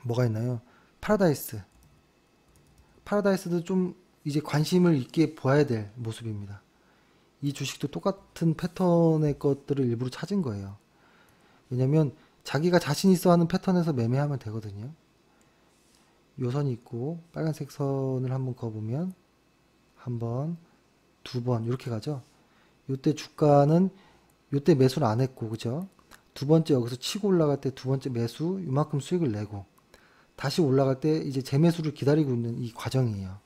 뭐가 있나요? 파라다이스도 좀 이제 관심을 있게 봐야 될 모습입니다. 이 주식도 똑같은 패턴의 것들을 일부러 찾은 거예요. 왜냐면 자기가 자신 있어 하는 패턴에서 매매하면 되거든요. 요 선이 있고 빨간색 선을 한번 그어보면 한 번, 두 번 이렇게 가죠. 요때 주가는 요때 매수를 안 했고, 그죠? 두 번째 여기서 치고 올라갈 때 두 번째 매수 이만큼 수익을 내고 다시 올라갈 때 이제 재매수를 기다리고 있는 이 과정이에요.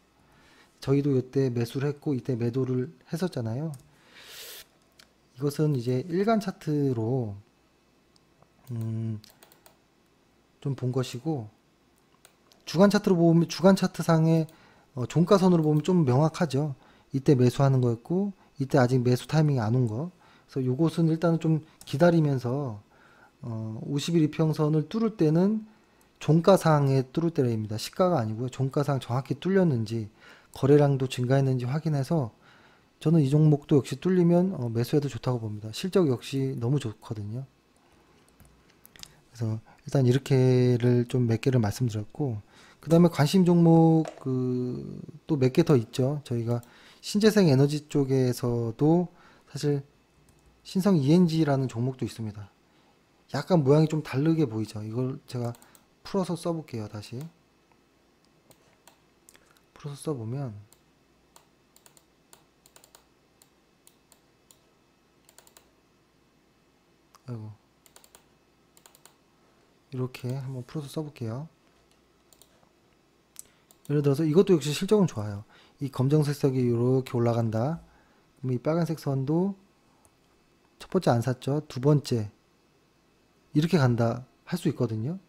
저희도 이때 매수를 했고 이때 매도를 했었잖아요. 이것은 이제 일간 차트로 좀 본 것이고, 주간 차트로 보면 주간 차트상의 종가선으로 보면 좀 명확하죠. 이때 매수하는 거였고 이때 아직 매수 타이밍이 안 온 거. 그래서 요것은 일단은 좀 기다리면서 50일 이평선을 뚫을 때는 종가상에 뚫을 때입니다. 시가가 아니고요. 종가상 정확히 뚫렸는지 거래량도 증가했는지 확인해서 저는 이 종목도 역시 뚫리면 매수해도 좋다고 봅니다. 실적 역시 너무 좋거든요. 그래서 일단 이렇게를 좀 몇 개를 말씀드렸고, 그 다음에 관심 종목 또 몇 개 더 있죠. 저희가 신재생 에너지 쪽에서도 사실 신성 ENG라는 종목도 있습니다. 약간 모양이 좀 다르게 보이죠. 이걸 제가 풀어서 써볼게요. 다시 풀어서 써보면 아이고, 이렇게 한번 풀어서 써볼게요. 예를 들어서 이것도 역시 실적은 좋아요. 이 검정색 선이 이렇게 올라간다. 그럼 이 빨간색 선도 첫 번째 안 샀죠. 두 번째 이렇게 간다 할 수 있거든요.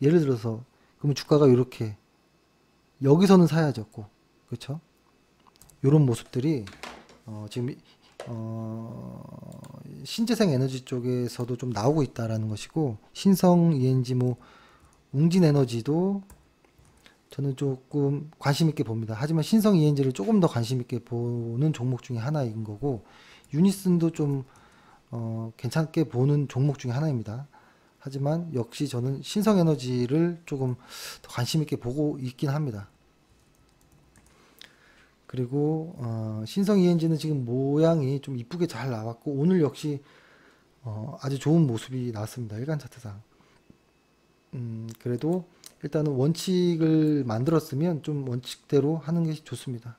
예를 들어서 그러면 주가가 이렇게 여기서는 사야죠. 꼭. 그렇죠? 이런 모습들이 지금 신재생 에너지 쪽에서도 좀 나오고 있다라는 것이고, 신성 ENG 뭐 웅진 에너지도 저는 조금 관심 있게 봅니다. 하지만 신성 ENG를 조금 더 관심 있게 보는 종목 중에 하나인 거고, 유니슨도 좀 괜찮게 보는 종목 중에 하나입니다. 하지만 역시 저는 신성 에너지를 조금 더 관심 있게 보고 있긴 합니다. 그리고 신성 ENG는 지금 모양이 좀 이쁘게 잘 나왔고 오늘 역시 아주 좋은 모습이 나왔습니다. 일간 차트상. 그래도 일단은 원칙을 만들었으면 좀 원칙대로 하는 게 좋습니다.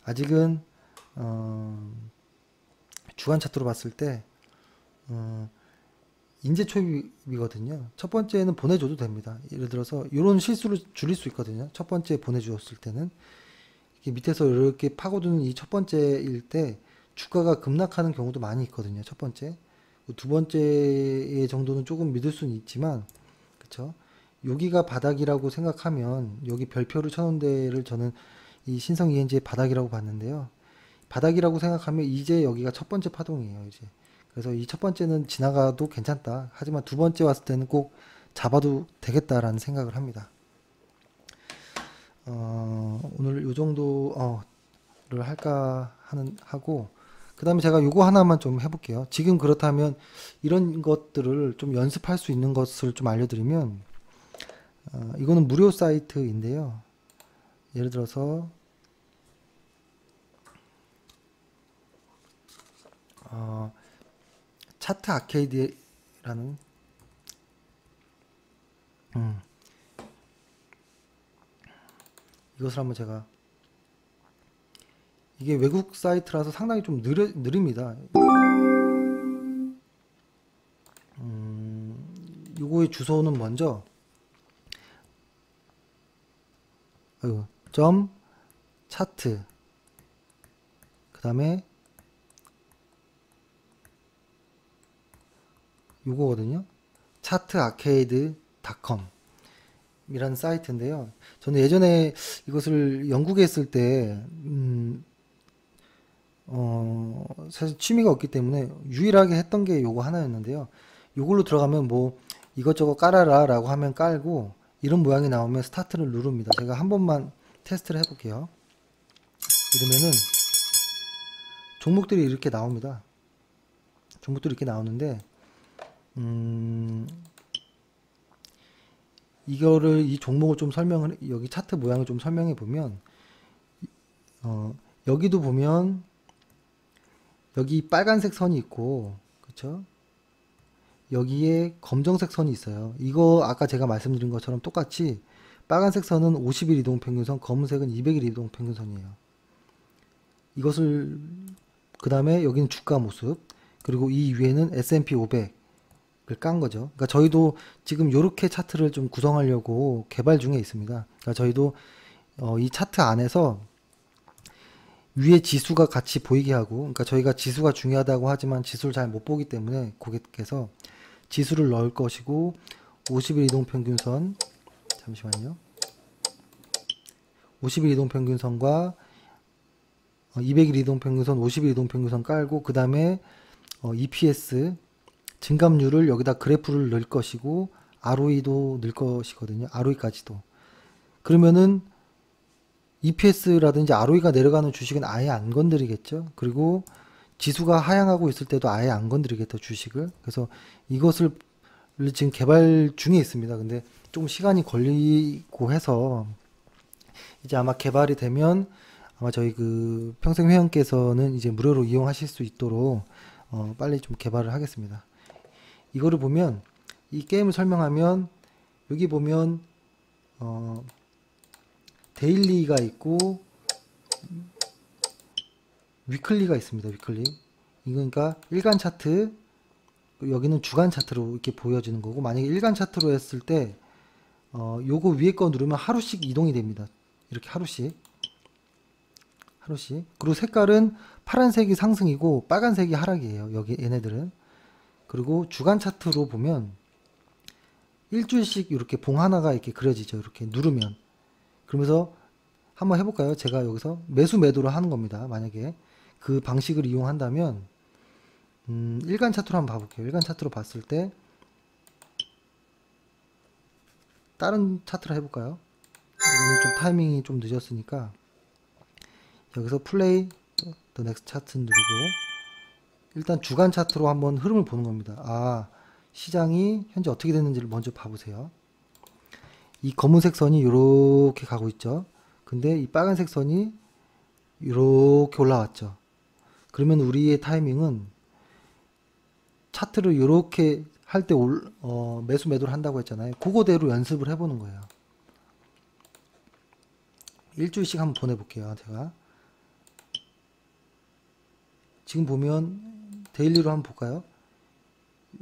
아직은 주간 차트로 봤을 때 인재 초입이거든요. 첫 번째는 보내줘도 됩니다. 예를 들어서 이런 실수를 줄일 수 있거든요. 첫 번째 보내주었을 때는 이렇게 밑에서 이렇게 파고드는 이 첫 번째일 때 주가가 급락하는 경우도 많이 있거든요. 첫 번째. 두 번째 정도는 조금 믿을 수는 있지만, 그쵸? 여기가 바닥이라고 생각하면 여기 별표를 쳐놓은 데를 저는 이 신성 ENG의 바닥이라고 봤는데요. 바닥이라고 생각하면 이제 여기가 첫 번째 파동이에요. 이제. 그래서 이 첫 번째는 지나가도 괜찮다. 하지만 두 번째 왔을 때는 꼭 잡아도 되겠다라는 생각을 합니다. 오늘 요 정도를 할까 하고, 그 다음에 제가 요거 하나만 좀 해볼게요. 지금 그렇다면 이런 것들을 좀 연습할 수 있는 것을 좀 알려드리면, 이거는 무료 사이트인데요. 예를 들어서 차트 아케이드라는 이것을 한번 제가, 이게 외국 사이트라서 상당히 좀 느립니다. 요거의 주소는 먼저 점 차트, 그 다음에 요거거든요. 차트아케이드.com 이라는 사이트인데요. 저는 예전에 이것을 영국에 있을 때 사실 취미가 없기 때문에 유일하게 했던 게 요거 하나였는데요. 요걸로 들어가면 뭐 이것저것 깔아라 라고 하면 깔고 이런 모양이 나오면 스타트를 누릅니다. 제가 한 번만 테스트를 해볼게요. 이러면은 종목들이 이렇게 나옵니다. 종목들이 이렇게 나오는데 이거를 이 종목을 좀 설명을 여기 차트 모양을 좀 설명해 보면 여기도 보면 여기 빨간색 선이 있고 그쵸? 여기에 검정색 선이 있어요. 이거 아까 제가 말씀드린 것처럼 똑같이 빨간색 선은 50일 이동평균선, 검은색은 200일 이동평균선이에요. 이것을 그 다음에 여기는 주가 모습, 그리고 이 위에는 S&P 500을 깐 거죠. 그러니까 저희도 지금 이렇게 차트를 좀 구성하려고 개발 중에 있습니다. 그러니까 저희도 이 차트 안에서 위에 지수가 같이 보이게 하고, 그러니까 저희가 지수가 중요하다고 하지만 지수를 잘 못 보기 때문에 고객께서 지수를 넣을 것이고 50일 이동평균선, 잠시만요. 50일 이동평균선과 200일 이동평균선, 50일 이동평균선 깔고 그 다음에 EPS 증감률을 여기다 그래프를 넣을 것이고 ROE도 넣을 것이거든요. ROE까지도. 그러면은 EPS라든지 ROE가 내려가는 주식은 아예 안 건드리겠죠. 그리고 지수가 하향하고 있을 때도 아예 안 건드리겠죠, 주식을. 그래서 이것을 지금 개발 중에 있습니다. 근데 조금 시간이 걸리고 해서 이제 아마 개발이 되면 아마 저희 그 평생회원께서는 이제 무료로 이용하실 수 있도록 빨리 좀 개발을 하겠습니다. 이거를 보면 이 게임을 설명하면 여기 보면 데일리가 있고 위클리가 있습니다. 위클리. 이거니까 일간 차트, 여기는 주간 차트로 이렇게 보여지는 거고, 만약에 일간 차트로 했을 때 요거 위에 거 누르면 하루씩 이동이 됩니다. 이렇게 하루씩. 그리고 색깔은 파란색이 상승이고 빨간색이 하락이에요. 여기 얘네들은. 그리고 주간 차트로 보면 일주일씩 이렇게 봉 하나가 이렇게 그려지죠. 이렇게 누르면. 그러면서 한번 해볼까요? 제가 여기서 매수 매도를 하는 겁니다. 만약에 그 방식을 이용한다면 일간 차트로 한번 봐볼게요. 일간 차트로 봤을 때 다른 차트로 해볼까요? 이거는 좀 타이밍이 좀 늦었으니까 여기서 플레이 더 넥스트 차트 누르고 일단 주간 차트로 한번 흐름을 보는 겁니다. 아, 시장이 현재 어떻게 됐는지를 먼저 봐보세요. 이 검은색 선이 이렇게 가고 있죠. 근데 이 빨간색 선이 이렇게 올라왔죠. 그러면 우리의 타이밍은 차트를 이렇게 할 때 매수 매도를 한다고 했잖아요. 그거대로 연습을 해보는 거예요. 일주일씩 한번 보내볼게요. 제가 지금 보면 데일리로 한번 볼까요?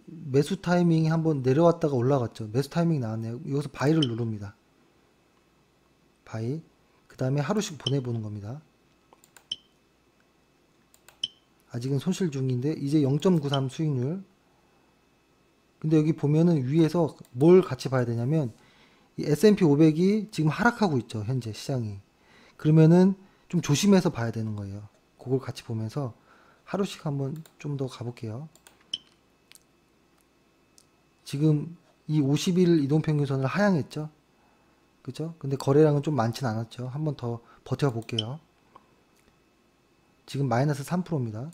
매수 타이밍이 한번 내려왔다가 올라갔죠. 매수 타이밍이 나왔네요. 여기서 바이를 누릅니다. 바이. 그 다음에 하루씩 보내보는 겁니다. 아직은 손실 중인데 이제 0.93 수익률. 근데 여기 보면은 위에서 뭘 같이 봐야 되냐면 이 S&P 500이 지금 하락하고 있죠. 현재 시장이. 그러면은 좀 조심해서 봐야 되는 거예요. 그걸 같이 보면서 하루씩 한번 좀 더 가볼게요. 지금 이 50일 이동평균선을 하향했죠. 그죠? 근데 거래량은 좀 많진 않았죠. 한번 더 버텨볼게요. 지금 마이너스 3%입니다.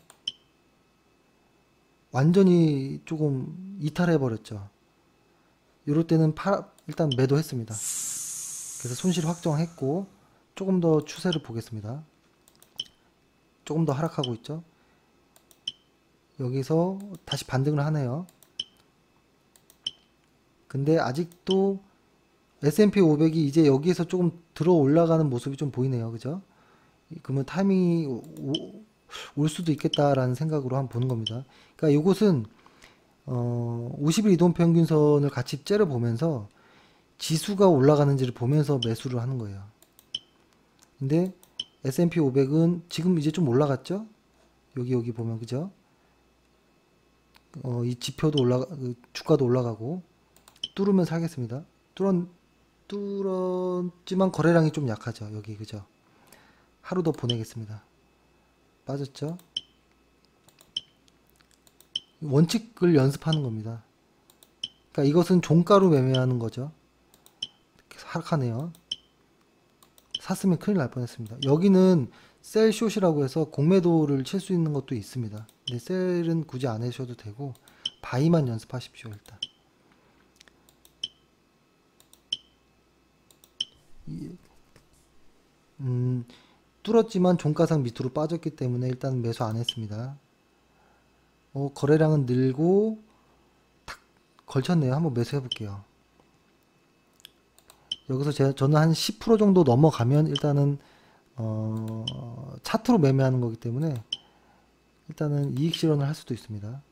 완전히 조금 이탈해버렸죠. 이럴 때는 일단 매도했습니다. 그래서 손실 확정했고 조금 더 추세를 보겠습니다. 조금 더 하락하고 있죠. 여기서 다시 반등을 하네요. 근데 아직도 S&P 500이 이제 여기에서 조금 들어 올라가는 모습이 좀 보이네요. 그죠? 그러면 타이밍이 올 수도 있겠다라는 생각으로 한번 보는 겁니다. 그러니까 이것은 50일 이동평균선을 같이 째려보면서 지수가 올라가는지를 보면서 매수를 하는 거예요. 근데 S&P 500은 지금 이제 좀 올라갔죠? 여기 보면 그죠? 이 지표도 주가도 올라가고 뚫으면 사겠습니다. 뚫었지만 거래량이 좀 약하죠. 여기 그죠? 하루 더 보내겠습니다. 빠졌죠? 원칙을 연습하는 겁니다. 그러니까 이것은 종가로 매매하는 거죠. 이렇게 하락하네요. 샀으면 큰일 날 뻔했습니다. 여기는 셀 숏이라고 해서 공매도를 칠 수 있는 것도 있습니다. 근데 셀은 굳이 안 하셔도 되고 바이만 연습하십시오. 일단 뚫었지만 종가상 밑으로 빠졌기 때문에 일단 매수 안 했습니다. 거래량은 늘고 탁 걸쳤네요. 한번 매수해 볼게요. 여기서 저는 한 10% 정도 넘어가면 일단은 차트로 매매하는 거기 때문에 일단은 이익 실현을 할 수도 있습니다.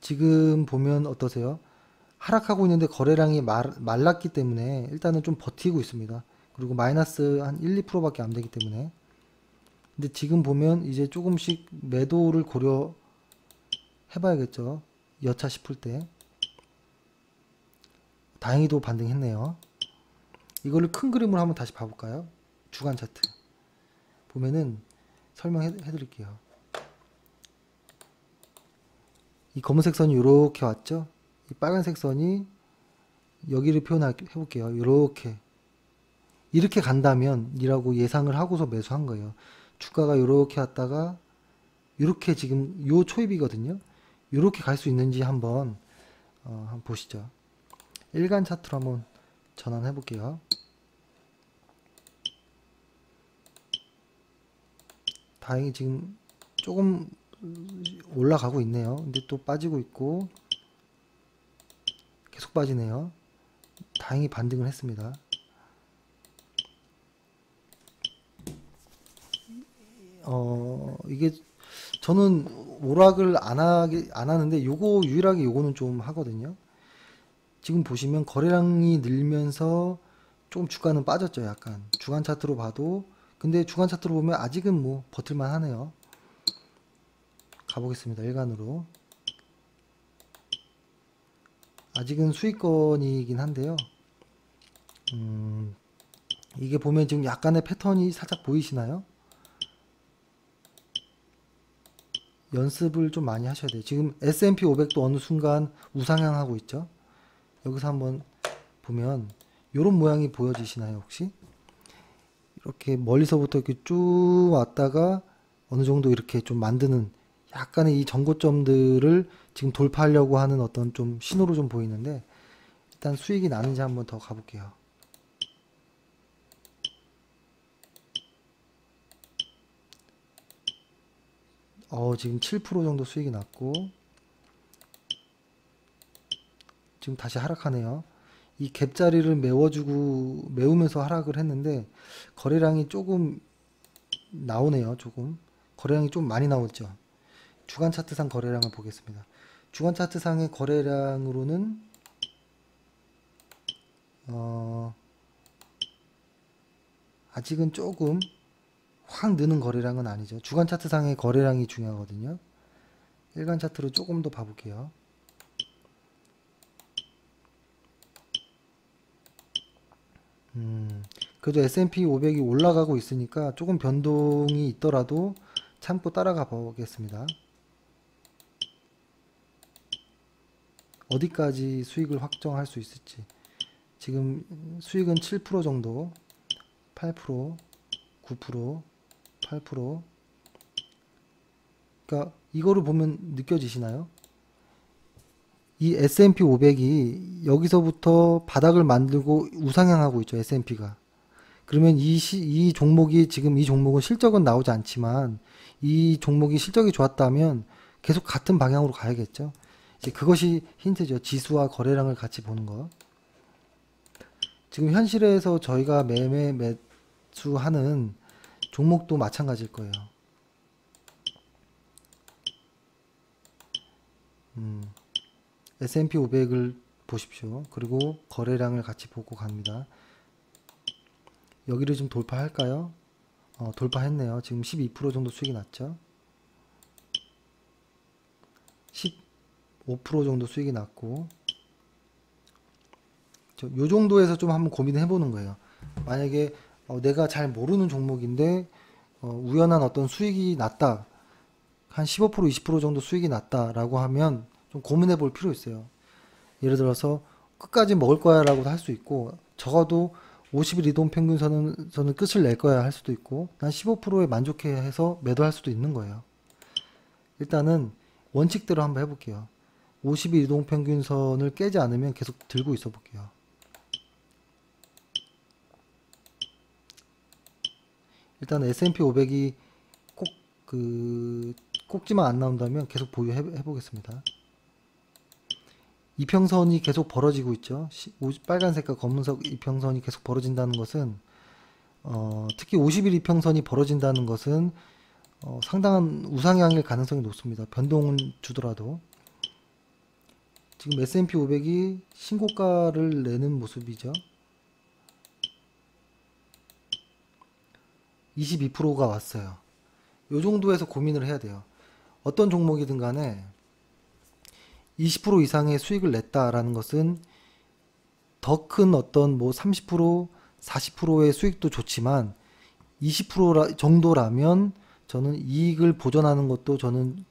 지금 보면 어떠세요? 하락하고 있는데 거래량이 말랐기 때문에 일단은 좀 버티고 있습니다. 그리고 마이너스 한 1, 2%밖에 안 되기 때문에. 근데 지금 보면 이제 조금씩 매도를 고려 해봐야겠죠. 여차 싶을 때. 다행히도 반등했네요. 이거를 큰 그림으로 한번 다시 봐볼까요? 주간 차트. 보면은 설명해 드릴게요. 이 검은색 선이 이렇게 왔죠? 이 빨간색 선이 여기를 표현해 볼게요. 이렇게 간다면 이라고 예상을 하고서 매수한 거예요. 주가가 이렇게 왔다가 이렇게 지금 요 초입이거든요. 이렇게 갈 수 있는지 한번 보시죠. 일간 차트로 한번 전환해 볼게요. 다행히 지금 조금 올라가고 있네요. 근데 또 빠지고 있고 계속 빠지네요. 다행히 반등을 했습니다. 이게 저는 오락을 안 하는데 요거 유일하게 요거는 좀 하거든요. 지금 보시면 거래량이 늘면서 조금 주가는 빠졌죠. 약간 주간 차트로 봐도. 근데 주간 차트로 보면 아직은 뭐 버틸만 하네요. 가보겠습니다. 일간으로. 아직은 수익권이긴 한데요. 이게 보면 지금 약간의 패턴이 살짝 보이시나요? 연습을 좀 많이 하셔야 돼요. 지금 S&P 500도 어느 순간 우상향하고 있죠. 여기서 한번 보면 이런 모양이 보여지시나요 혹시? 이렇게 멀리서부터 이렇게 쭉 왔다가 어느 정도 이렇게 좀 만드는 약간의 이 전고점들을 지금 돌파하려고 하는 어떤 좀 신호로 좀 보이는데, 일단 수익이 나는지 한번 더 가볼게요. 지금 7% 정도 수익이 났고 지금 다시 하락하네요. 이 갭자리를 메우면서 하락을 했는데 거래량이 조금 나오네요. 조금 거래량이 좀 많이 나오죠. 주간 차트상 거래량을 보겠습니다. 주간 차트상의 거래량으로는 아직은 조금 확 느는 거래량은 아니죠. 주간 차트상의 거래량이 중요하거든요. 일간 차트로 조금 더 봐볼게요. 그래도 S&P 500이 올라가고 있으니까 조금 변동이 있더라도 참고 따라가 보겠습니다. 어디까지 수익을 확정할 수 있을지. 지금 수익은 7% 정도, 8%, 9%, 8%. 그러니까 이거를 보면 느껴지시나요? 이 S&P 500이 여기서부터 바닥을 만들고 우상향하고 있죠. S&P가. 그러면 이 종목이 지금 이 종목은 실적은 나오지 않지만 이 종목이 실적이 좋았다면 계속 같은 방향으로 가야겠죠. 이제 그것이 힌트죠. 지수와 거래량을 같이 보는 거. 지금 현실에서 저희가 매수하는 종목도 마찬가지일 거예요. S&P 500을 보십시오. 그리고 거래량을 같이 보고 갑니다. 여기를 좀 돌파할까요? 돌파했네요. 지금 12% 정도 수익이 났죠. 15% 정도 수익이 났고, 요 정도에서 좀 한번 고민을 해보는 거예요. 만약에 내가 잘 모르는 종목인데 우연한 어떤 수익이 났다, 한 15% 20% 정도 수익이 났다라고 하면 좀 고민해 볼 필요 있어요. 예를 들어서 끝까지 먹을 거야 라고도 할 수 있고, 적어도 50일 이동 평균선은 끝을 낼 거야 할 수도 있고, 난 15%에 만족해 해서 매도할 수도 있는 거예요. 일단은 원칙대로 한번 해볼게요. 50일 이동 평균선을 깨지 않으면 계속 들고 있어 볼게요. 일단 S&P 500이 꼭 꼭지만 안 나온다면 계속 보유해 보겠습니다. 이평선이 계속 벌어지고 있죠. 빨간색과 검은색 이평선이 계속 벌어진다는 것은 특히 50일 이평선이 벌어진다는 것은 상당한 우상향일 가능성이 높습니다. 변동은 주더라도. 지금 S&P 500이 신고가를 내는 모습이죠. 22%가 왔어요. 요 정도에서 고민을 해야 돼요. 어떤 종목이든 간에 20% 이상의 수익을 냈다라는 것은 더 큰 어떤 뭐 30%, 40%의 수익도 좋지만 20% 정도라면 저는 이익을 보전하는 것도 저는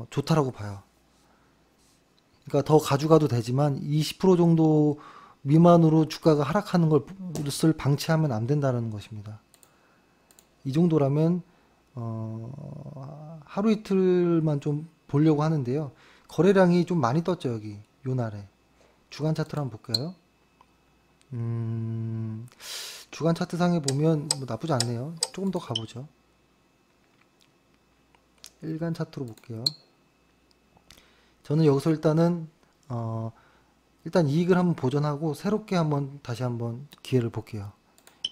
좋다라고 봐요. 그러니까 더 가져가도 되지만 20% 정도 미만으로 주가가 하락하는 것을 방치하면 안 된다는 것입니다. 이 정도라면 하루 이틀만 좀 보려고 하는데요. 거래량이 좀 많이 떴죠. 여기 요날에 주간 차트를 한번 볼까요? 주간 차트 상에 보면 뭐 나쁘지 않네요. 조금 더 가보죠. 일간 차트로 볼게요. 저는 여기서 일단은 일단 이익을 한번 보전하고 새롭게 한번 다시 한번 기회를 볼게요.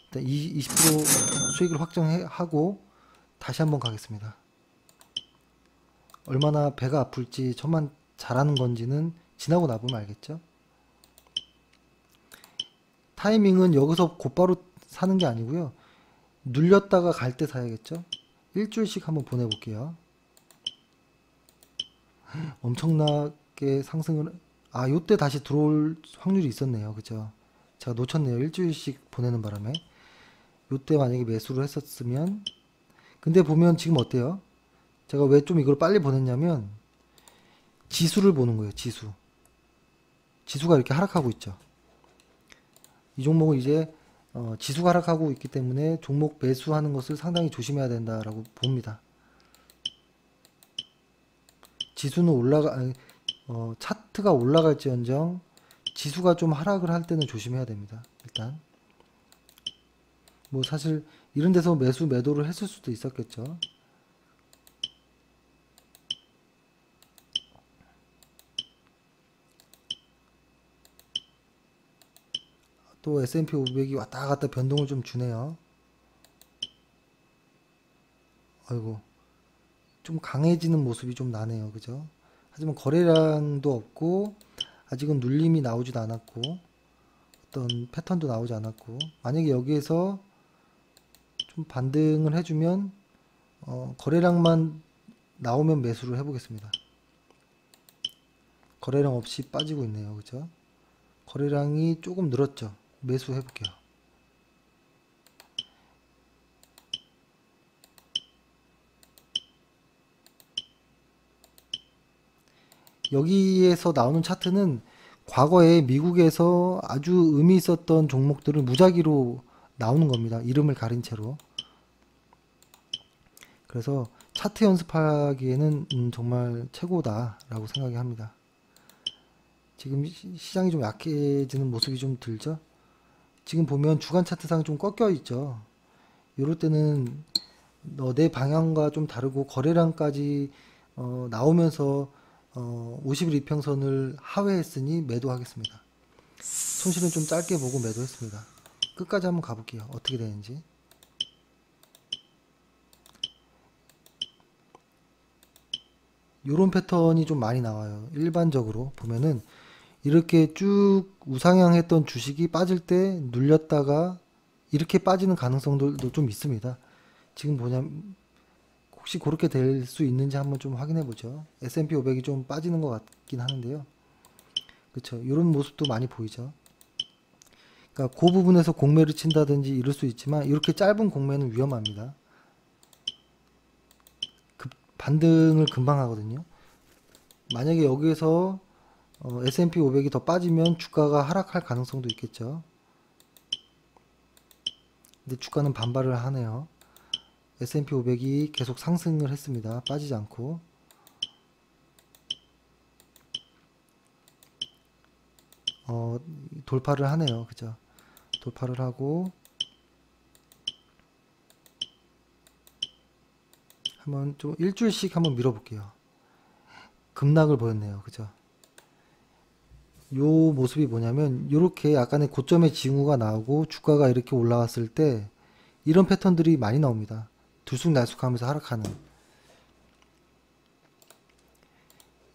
일단 20% 수익을 확정하고 다시 한번 가겠습니다. 얼마나 배가 아플지 저만 잘하는 건지는 지나고 나보면 알겠죠. 타이밍은 여기서 곧바로 사는 게 아니고요. 눌렸다가 갈 때 사야겠죠. 일주일씩 한번 보내볼게요. 엄청나게 상승을 요때 다시 들어올 확률이 있었네요. 그죠? 제가 놓쳤네요. 일주일씩 보내는 바람에 요때 만약에 매수를 했었으면, 근데 보면 지금 어때요? 제가 왜 좀 이걸 빨리 보냈냐면 지수를 보는 거예요. 지수가 이렇게 하락하고 있죠. 이 종목은 이제 지수가 하락하고 있기 때문에 종목 매수하는 것을 상당히 조심해야 된다라고 봅니다. 지수는 차트가 올라갈지언정 지수가 좀 하락을 할 때는 조심해야 됩니다. 일단 뭐 사실 이런 데서 매도를 했을 수도 있었겠죠. 또 S&P 500이 왔다 갔다 변동을 좀 주네요. 아이고, 좀 강해지는 모습이 좀 나네요. 그죠? 하지만 거래량도 없고 아직은 눌림이 나오지도 않았고 어떤 패턴도 나오지 않았고, 만약에 여기에서 좀 반등을 해주면 거래량만 나오면 매수를 해보겠습니다. 거래량 없이 빠지고 있네요. 그죠? 거래량이 조금 늘었죠. 매수 해볼게요. 여기에서 나오는 차트는 과거에 미국에서 아주 의미 있었던 종목들을 무작위로 나오는 겁니다. 이름을 가린 채로. 그래서 차트 연습하기에는 정말 최고다라고 생각이 합니다. 지금 시장이 좀 약해지는 모습이 좀 들죠. 지금 보면 주간 차트상 좀 꺾여 있죠. 이럴 때는 내 방향과 좀 다르고 거래량까지 나오면서 50일 이평선을 하회했으니 매도하겠습니다. 손실은 좀 짧게 보고 매도했습니다. 끝까지 한번 가볼게요. 어떻게 되는지. 요런 패턴이 좀 많이 나와요. 일반적으로 보면은 이렇게 쭉 우상향 했던 주식이 빠질 때 눌렸다가 이렇게 빠지는 가능성들도 좀 있습니다. 지금 뭐냐면 혹시 그렇게 될 수 있는지 한번 좀 확인해 보죠. S&P 500이 좀 빠지는 것 같긴 하는데요. 그렇죠. 이런 모습도 많이 보이죠. 그러니까 그 부분에서 공매를 친다든지 이럴 수 있지만 이렇게 짧은 공매는 위험합니다. 반등을 금방 하거든요. 만약에 여기에서 S&P 500이 더 빠지면 주가가 하락할 가능성도 있겠죠. 근데 주가는 반발을 하네요. S&P 500이 계속 상승을 했습니다. 빠지지 않고. 돌파를 하네요. 그죠? 돌파를 하고 한번 좀 일주일씩 한번 밀어볼게요. 급락을 보였네요. 그죠? 요 모습이 뭐냐면 요렇게 약간의 고점의 징후가 나오고 주가가 이렇게 올라왔을 때 이런 패턴들이 많이 나옵니다. 들쑥날쑥하면서 하락하는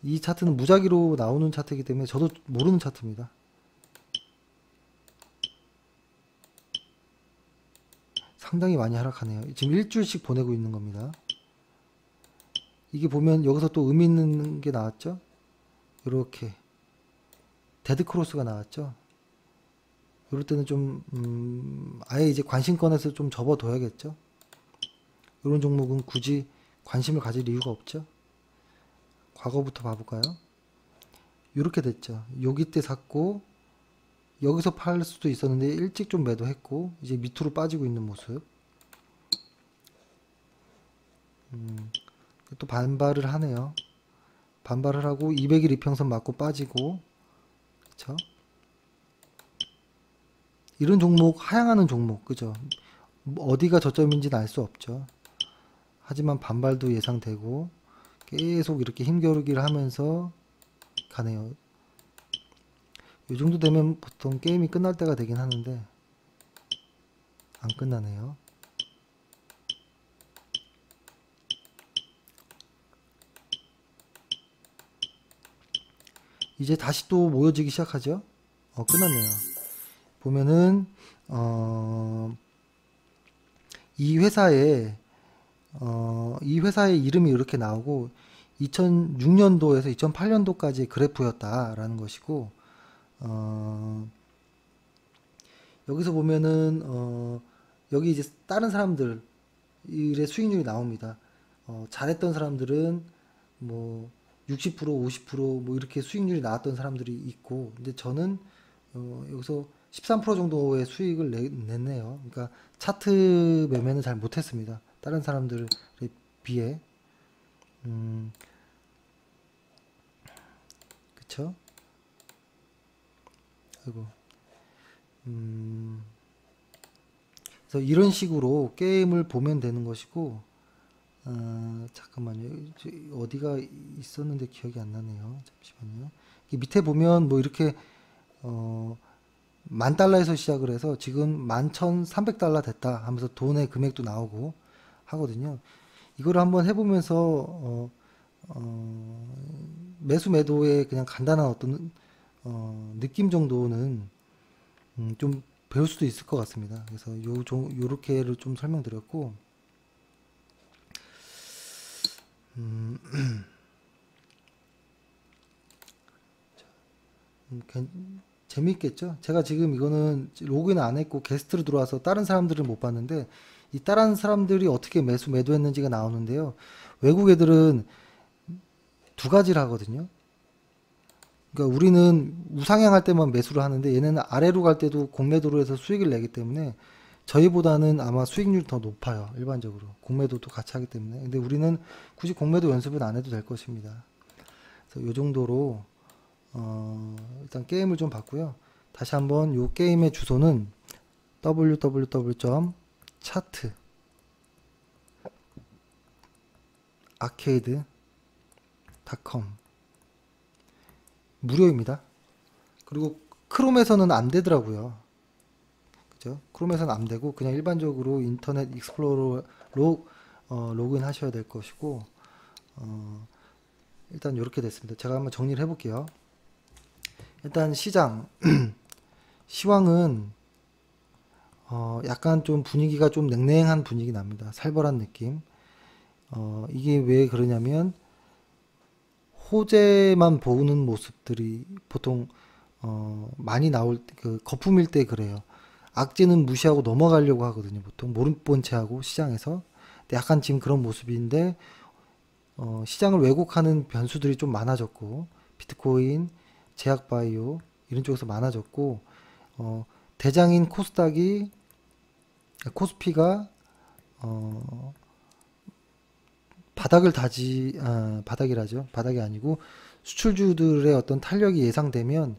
이 차트는 무작위로 나오는 차트이기 때문에 저도 모르는 차트입니다. 상당히 많이 하락하네요. 지금 일주일씩 보내고 있는 겁니다. 이게 보면 여기서 또 의미 있는 게 나왔죠. 이렇게 데드 크로스가 나왔죠. 이럴 때는 좀 아예 이제 관심권에서 좀 접어둬야겠죠. 이런 종목은 굳이 관심을 가질 이유가 없죠. 과거부터 봐볼까요? 이렇게 됐죠. 여기 때 샀고 여기서 팔 수도 있었는데 일찍 좀 매도했고 이제 밑으로 빠지고 있는 모습. 또 반발을 하네요. 반발을 하고 200일 이평선 맞고 빠지고, 그쵸? 이런 종목, 하향하는 종목, 그죠? 어디가 저점인지는 알 수 없죠. 하지만 반발도 예상되고 계속 이렇게 힘겨루기를 하면서 가네요. 이 정도 되면 보통 게임이 끝날 때가 되긴 하는데 안 끝나네요. 이제 다시 또 모여지기 시작하죠. 끝났네요. 보면은 이 회사의 이름이 이렇게 나오고 2006년도에서 2008년도까지의 그래프였다라는 것이고 여기서 보면은 여기 이제 다른 사람들의 수익률이 나옵니다. 잘했던 사람들은 뭐 60%, 50%뭐 이렇게 수익률이 나왔던 사람들이 있고, 근데 저는 여기서 13% 정도의 수익을 냈네요. 그러니까 차트 매매는 잘 못했습니다. 다른 사람들에 비해. 그쵸? 아이고. 그래서 이런 식으로 게임을 보면 되는 것이고, 잠깐만요. 어디가 있었는데 기억이 안 나네요. 잠시만요. 밑에 보면 뭐 이렇게 $10,000에서 시작을 해서 지금 11,300달러 됐다 하면서 돈의 금액도 나오고 하거든요. 이거를 한번 해보면서 매수 매도의 그냥 간단한 어떤 느낌 정도는 좀 배울 수도 있을 것 같습니다. 그래서 요렇게를 좀 설명드렸고, 재미있겠죠? 제가 지금 이거는 로그인 안 했고 게스트로 들어와서 다른 사람들은 못 봤는데 이 다른 사람들이 어떻게 매도했는지가 나오는데요. 외국 애들은 두 가지를 하거든요. 그러니까 우리는 우상향할 때만 매수를 하는데 얘네는 아래로 갈 때도 공매도로 해서 수익을 내기 때문에 저희보다는 아마 수익률이 더 높아요. 일반적으로. 공매도도 같이 하기 때문에. 근데 우리는 굳이 공매도 연습은 안 해도 될 것입니다. 그래서 요 정도로 일단 게임을 좀 봤고요. 다시 한번 요 게임의 주소는 www.차트 arcade.com 무료입니다. 그리고 크롬에서는 안 되더라고요. 그죠? 크롬에서는 안 되고 그냥 일반적으로 인터넷 익스플로러로 로그인 하셔야 될 것이고 일단 이렇게 됐습니다. 제가 한번 정리를 해볼게요. 일단 시장 시황은 약간 좀 분위기가 좀 냉랭한 분위기 납니다. 살벌한 느낌. 이게 왜 그러냐면 호재만 보는 모습들이 보통 많이 나올 그 거품일 때 그래요. 악재는 무시하고 넘어가려고 하거든요. 보통 모른 본 채하고 시장에서. 근데 약간 지금 그런 모습인데 시장을 왜곡하는 변수들이 좀 많아졌고 비트코인, 제약바이오 이런 쪽에서 많아졌고 대장인 코스닥이 코스피가 바닥이라죠. 바닥이 아니고 수출주들의 어떤 탄력이 예상되면,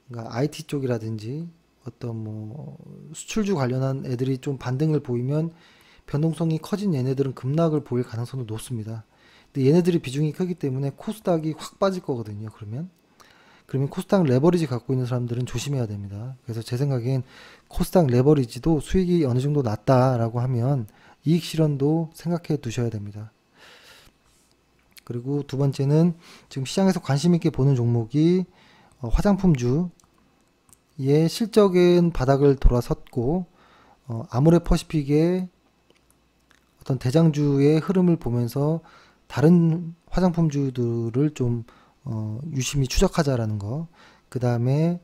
그러니까 IT 쪽이라든지 어떤 뭐 수출주 관련한 애들이 좀 반등을 보이면 변동성이 커진 얘네들은 급락을 보일 가능성도 높습니다. 근데 얘네들이 비중이 크기 때문에 코스닥이 확 빠질 거거든요. 그러면 코스닥 레버리지 갖고 있는 사람들은 조심해야 됩니다. 그래서 제 생각엔 코스닥 레버리지도 수익이 어느 정도 났다라고 하면 이익 실현도 생각해 두셔야 됩니다. 그리고 두 번째는 지금 시장에서 관심 있게 보는 종목이 화장품주의 실적은 바닥을 돌아섰고, 아모레퍼시픽의 어떤 대장주의 흐름을 보면서 다른 화장품주들을 좀 유심히 추적하자라는 거. 그 다음에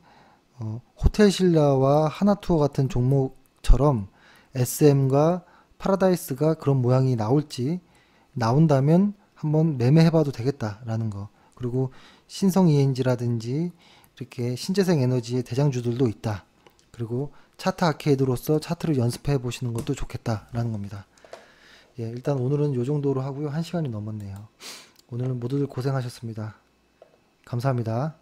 호텔신라와 하나투어 같은 종목처럼 SM과 파라다이스가 그런 모양이 나온다면 한번 매매해봐도 되겠다라는 거. 그리고 신성 ENG라든지 이렇게 신재생 에너지의 대장주들도 있다. 그리고 차트 아케이드로서 차트를 연습해 보시는 것도 좋겠다라는 겁니다. 예, 일단 오늘은 요 정도로 하고요. 1시간이 넘었네요. 오늘 모두들 고생하셨습니다. 감사합니다.